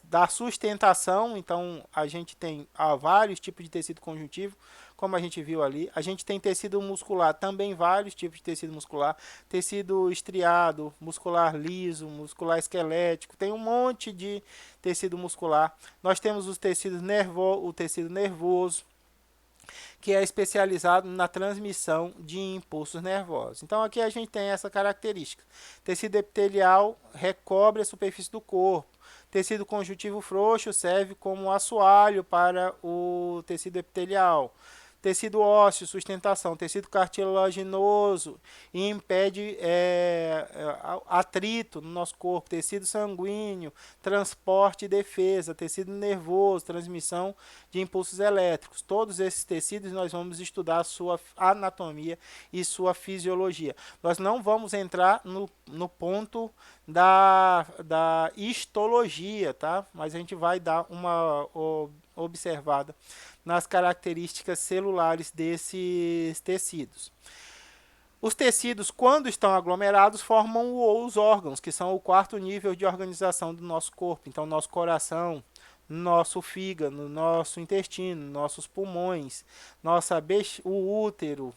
dar sustentação. Então a gente tem vários tipos de tecido conjuntivo, como a gente viu ali. A gente tem tecido muscular, também vários tipos de tecido muscular, tecido estriado, muscular liso, muscular esquelético, tem um monte de tecido muscular. Nós temos os tecidos o tecido nervoso, que é especializado na transmissão de impulsos nervosos. Então aqui a gente tem essa característica. Tecido epitelial recobre a superfície do corpo. Tecido conjuntivo frouxo serve como assoalho para o tecido epitelial. Tecido ósseo, sustentação. Tecido cartilaginoso impede atrito no nosso corpo. Tecido sanguíneo, transporte e defesa. Tecido nervoso, transmissão de impulsos elétricos. Todos esses tecidos nós vamos estudar sua anatomia e sua fisiologia. Nós não vamos entrar no ponto da histologia, tá? Mas a gente vai dar uma observada nas características celulares desses tecidos. Os tecidos, quando estão aglomerados, formam os órgãos, que são o quarto nível de organização do nosso corpo. Então, nosso coração, nosso fígado, nosso intestino, nossos pulmões, o útero,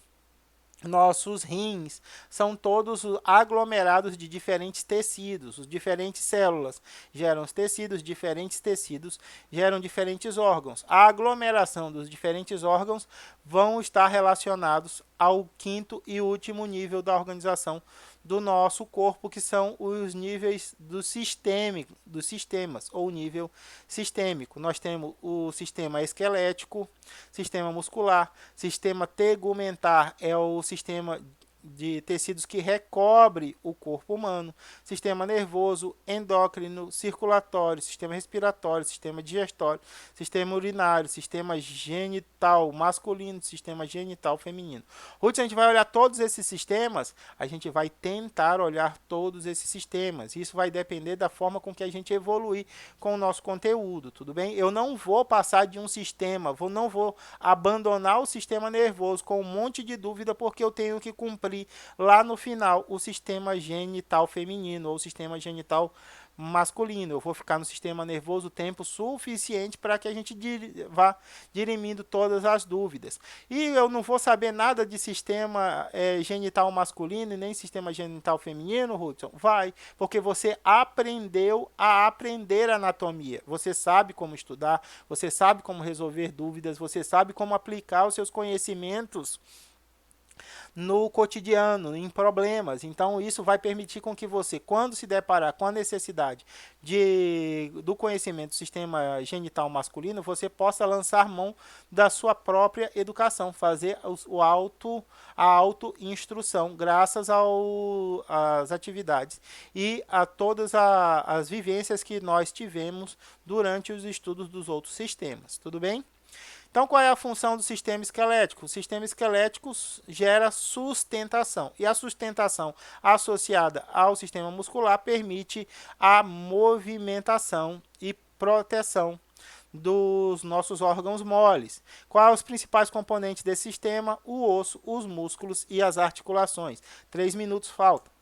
nossos rins, são todos aglomerados de diferentes tecidos. Os diferentes células geram os diferentes tecidos geram diferentes órgãos. A aglomeração dos diferentes órgãos vão estar relacionados ao quinto e último nível da organização do nosso corpo, que são os níveis dos sistemas, ou nível sistêmico. Nós temos o sistema esquelético, sistema muscular, sistema tegumentar é o sistema de tecidos que recobre o corpo humano, sistema nervoso, endócrino, circulatório, sistema respiratório, sistema digestório, sistema urinário, sistema genital masculino, sistema genital feminino. Ruth, a gente vai olhar todos esses sistemas, a gente vai tentar olhar todos esses sistemas. Isso vai depender da forma com que a gente evoluir com o nosso conteúdo, tudo bem? Eu não vou passar de um sistema, não vou abandonar o sistema nervoso com um monte de dúvida, porque eu tenho que cumprir lá no final o sistema genital feminino ou o sistema genital masculino. Eu vou ficar no sistema nervoso tempo suficiente para que a gente vá dirimindo todas as dúvidas. E eu não vou saber nada de sistema genital masculino e nem sistema genital feminino, Hudson? Vai, porque você aprendeu a aprender anatomia. Você sabe como estudar, você sabe como resolver dúvidas, você sabe como aplicar os seus conhecimentos no cotidiano, em problemas. Então, isso vai permitir com que você, quando se deparar com a necessidade do conhecimento do sistema genital masculino, você possa lançar mão da sua própria educação, fazer a auto-instrução, graças às atividades e a todas as vivências que nós tivemos durante os estudos dos outros sistemas. Tudo bem? Então, qual é a função do sistema esquelético? O sistema esquelético gera sustentação. E a sustentação associada ao sistema muscular permite a movimentação e proteção dos nossos órgãos moles. Quais os principais componentes desse sistema? O osso, os músculos e as articulações. 3 minutos faltam.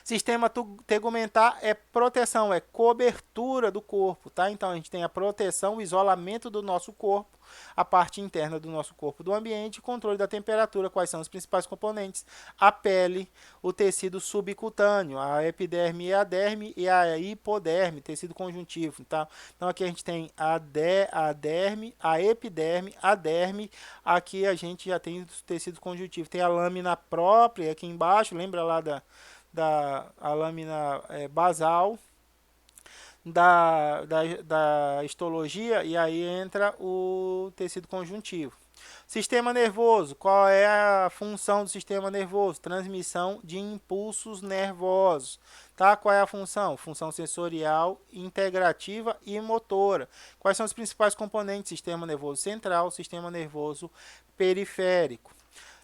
Sistema tegumentar é proteção, é cobertura do corpo, tá? Então a gente tem a proteção, o isolamento do nosso corpo, a parte interna do nosso corpo do ambiente, controle da temperatura. Quais são os principais componentes? A pele, o tecido subcutâneo, a epiderme e a derme, e a hipoderme, tecido conjuntivo, tá? Então aqui a gente tem a derme, a epiderme, a derme. Aqui a gente já tem o tecido conjuntivo, tem a lâmina própria aqui embaixo, lembra lá a lâmina basal da histologia, e aí entra o tecido conjuntivo. Sistema nervoso, qual é a função do sistema nervoso? Transmissão de impulsos nervosos. Tá? Qual é a função? Função sensorial, integrativa e motora. Quais são os principais componentes? Sistema nervoso central, sistema nervoso periférico.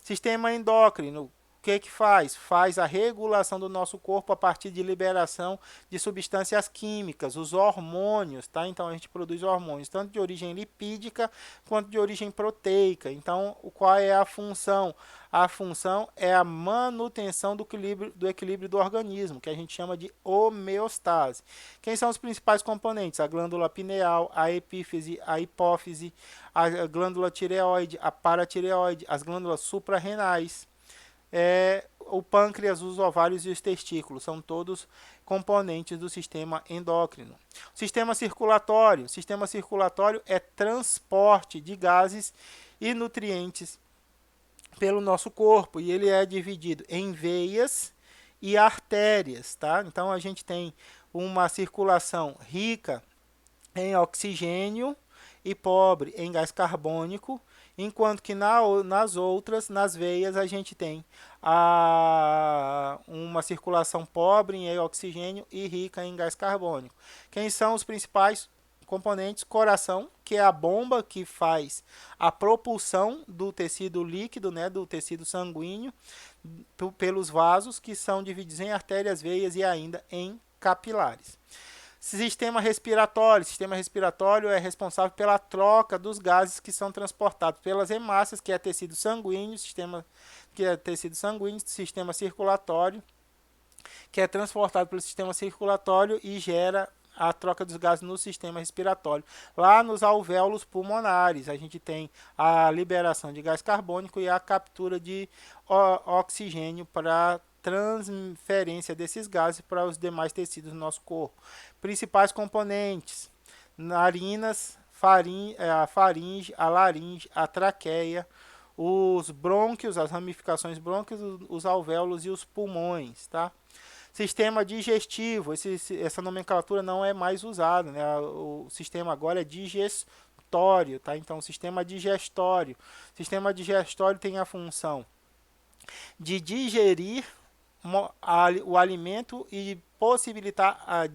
Sistema endócrino, o que que faz? Faz a regulação do nosso corpo a partir de liberação de substâncias químicas, os hormônios, tá? Então a gente produz hormônios tanto de origem lipídica quanto de origem proteica. Então, qual é a função? A função é a manutenção do equilíbrio do organismo, que a gente chama de homeostase. Quem são os principais componentes? A glândula pineal, a epífise, a hipófise, a glândula tireoide, a paratireoide, as glândulas suprarrenais, o pâncreas, os ovários e os testículos, são todos componentes do sistema endócrino. Sistema circulatório é transporte de gases e nutrientes pelo nosso corpo, e ele é dividido em veias e artérias, tá? Então a gente tem uma circulação rica em oxigênio e pobre em gás carbônico, enquanto que nas veias, a gente tem uma circulação pobre em oxigênio e rica em gás carbônico. Quem são os principais componentes? Coração, que é a bomba que faz a propulsão do tecido líquido, né, do tecido sanguíneo, pelos vasos, que são divididos em artérias, veias e ainda em capilares. Sistema respiratório é responsável pela troca dos gases que são transportados pelas hemácias, que é tecido sanguíneo, sistema circulatório, que é transportado pelo sistema circulatório e gera a troca dos gases no sistema respiratório. Lá nos alvéolos pulmonares, a gente tem a liberação de gás carbônico e a captura de oxigênio para transferência desses gases para os demais tecidos do nosso corpo. Principais componentes: narinas, a faringe, a laringe, a traqueia, os brônquios, as ramificações brônquias, os alvéolos e os pulmões, tá? Sistema digestivo, essa nomenclatura não é mais usada, né? O sistema agora é digestório, tá? Então, sistema digestório. O sistema digestório tem a função de digerir o alimento e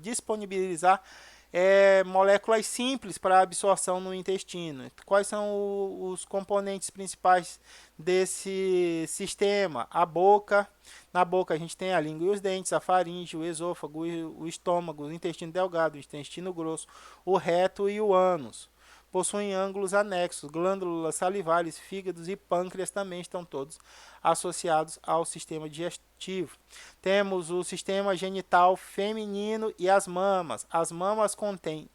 disponibilizar moléculas simples para absorção no intestino. Quais são os componentes principais desse sistema? A boca. Na boca a gente tem a língua e os dentes, a faringe, o esôfago, o estômago, o intestino delgado, o intestino grosso, o reto e o ânus. Possuem ângulos anexos, glândulas salivares, fígados e pâncreas também estão todos associados ao sistema digestivo. Temos o sistema genital feminino e as mamas. As mamas contêm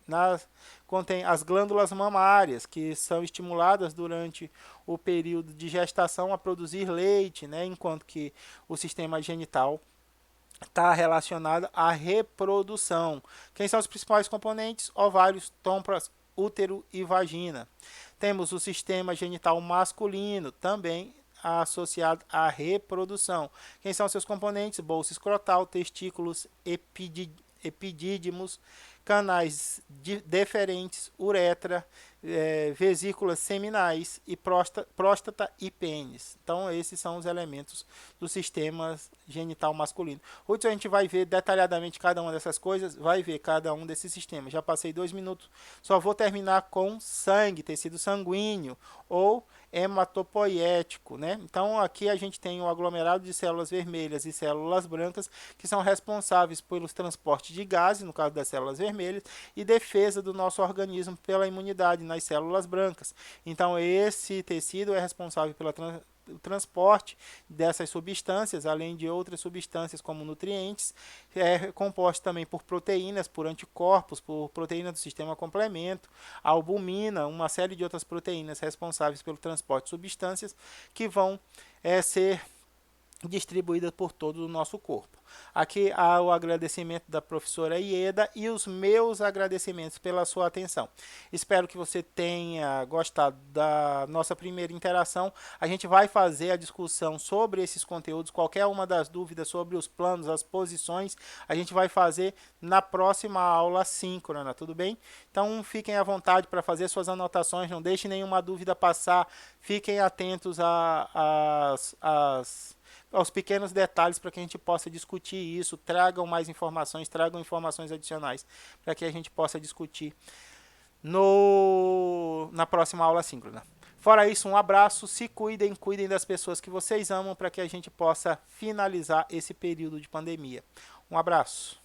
as glândulas mamárias, que são estimuladas durante o período de gestação a produzir leite, né? Enquanto que o sistema genital está relacionado à reprodução. Quem são os principais componentes? Ovários, trompas, útero e vagina. Temos o sistema genital masculino, também associado à reprodução. Quem são seus componentes? Bolsa escrotal, testículos, epidídimos, canais deferentes, uretra, vesículas seminais e próstata e pênis. Então, esses são os elementos do sistema genital masculino. Hoje a gente vai ver detalhadamente cada uma dessas coisas, vai ver cada um desses sistemas. Já passei 2 minutos, só vou terminar com sangue, tecido sanguíneo ou hematopoético, né? Então, aqui a gente tem um aglomerado de células vermelhas e células brancas que são responsáveis pelos transportes de gases, no caso das células vermelhas, e defesa do nosso organismo pela imunidade nas células brancas. Então, esse tecido é responsável pelo transporte dessas substâncias, além de outras substâncias como nutrientes, é composto também por proteínas, por anticorpos, por proteínas do sistema complemento, albumina, uma série de outras proteínas responsáveis pelo transporte de substâncias que vão ser distribuídas por todo o nosso corpo. Aqui há o agradecimento da professora Ieda e os meus agradecimentos pela sua atenção. Espero que você tenha gostado da nossa primeira interação. A gente vai fazer a discussão sobre esses conteúdos. Qualquer uma das dúvidas sobre os planos, as posições, a gente vai fazer na próxima aula síncrona, tudo bem? Então fiquem à vontade para fazer suas anotações, não deixem nenhuma dúvida passar, fiquem atentos aos pequenos detalhes para que a gente possa discutir isso, tragam mais informações, tragam informações adicionais para que a gente possa discutir na próxima aula síncrona. Fora isso, um abraço, se cuidem, cuidem das pessoas que vocês amam para que a gente possa finalizar esse período de pandemia. Um abraço.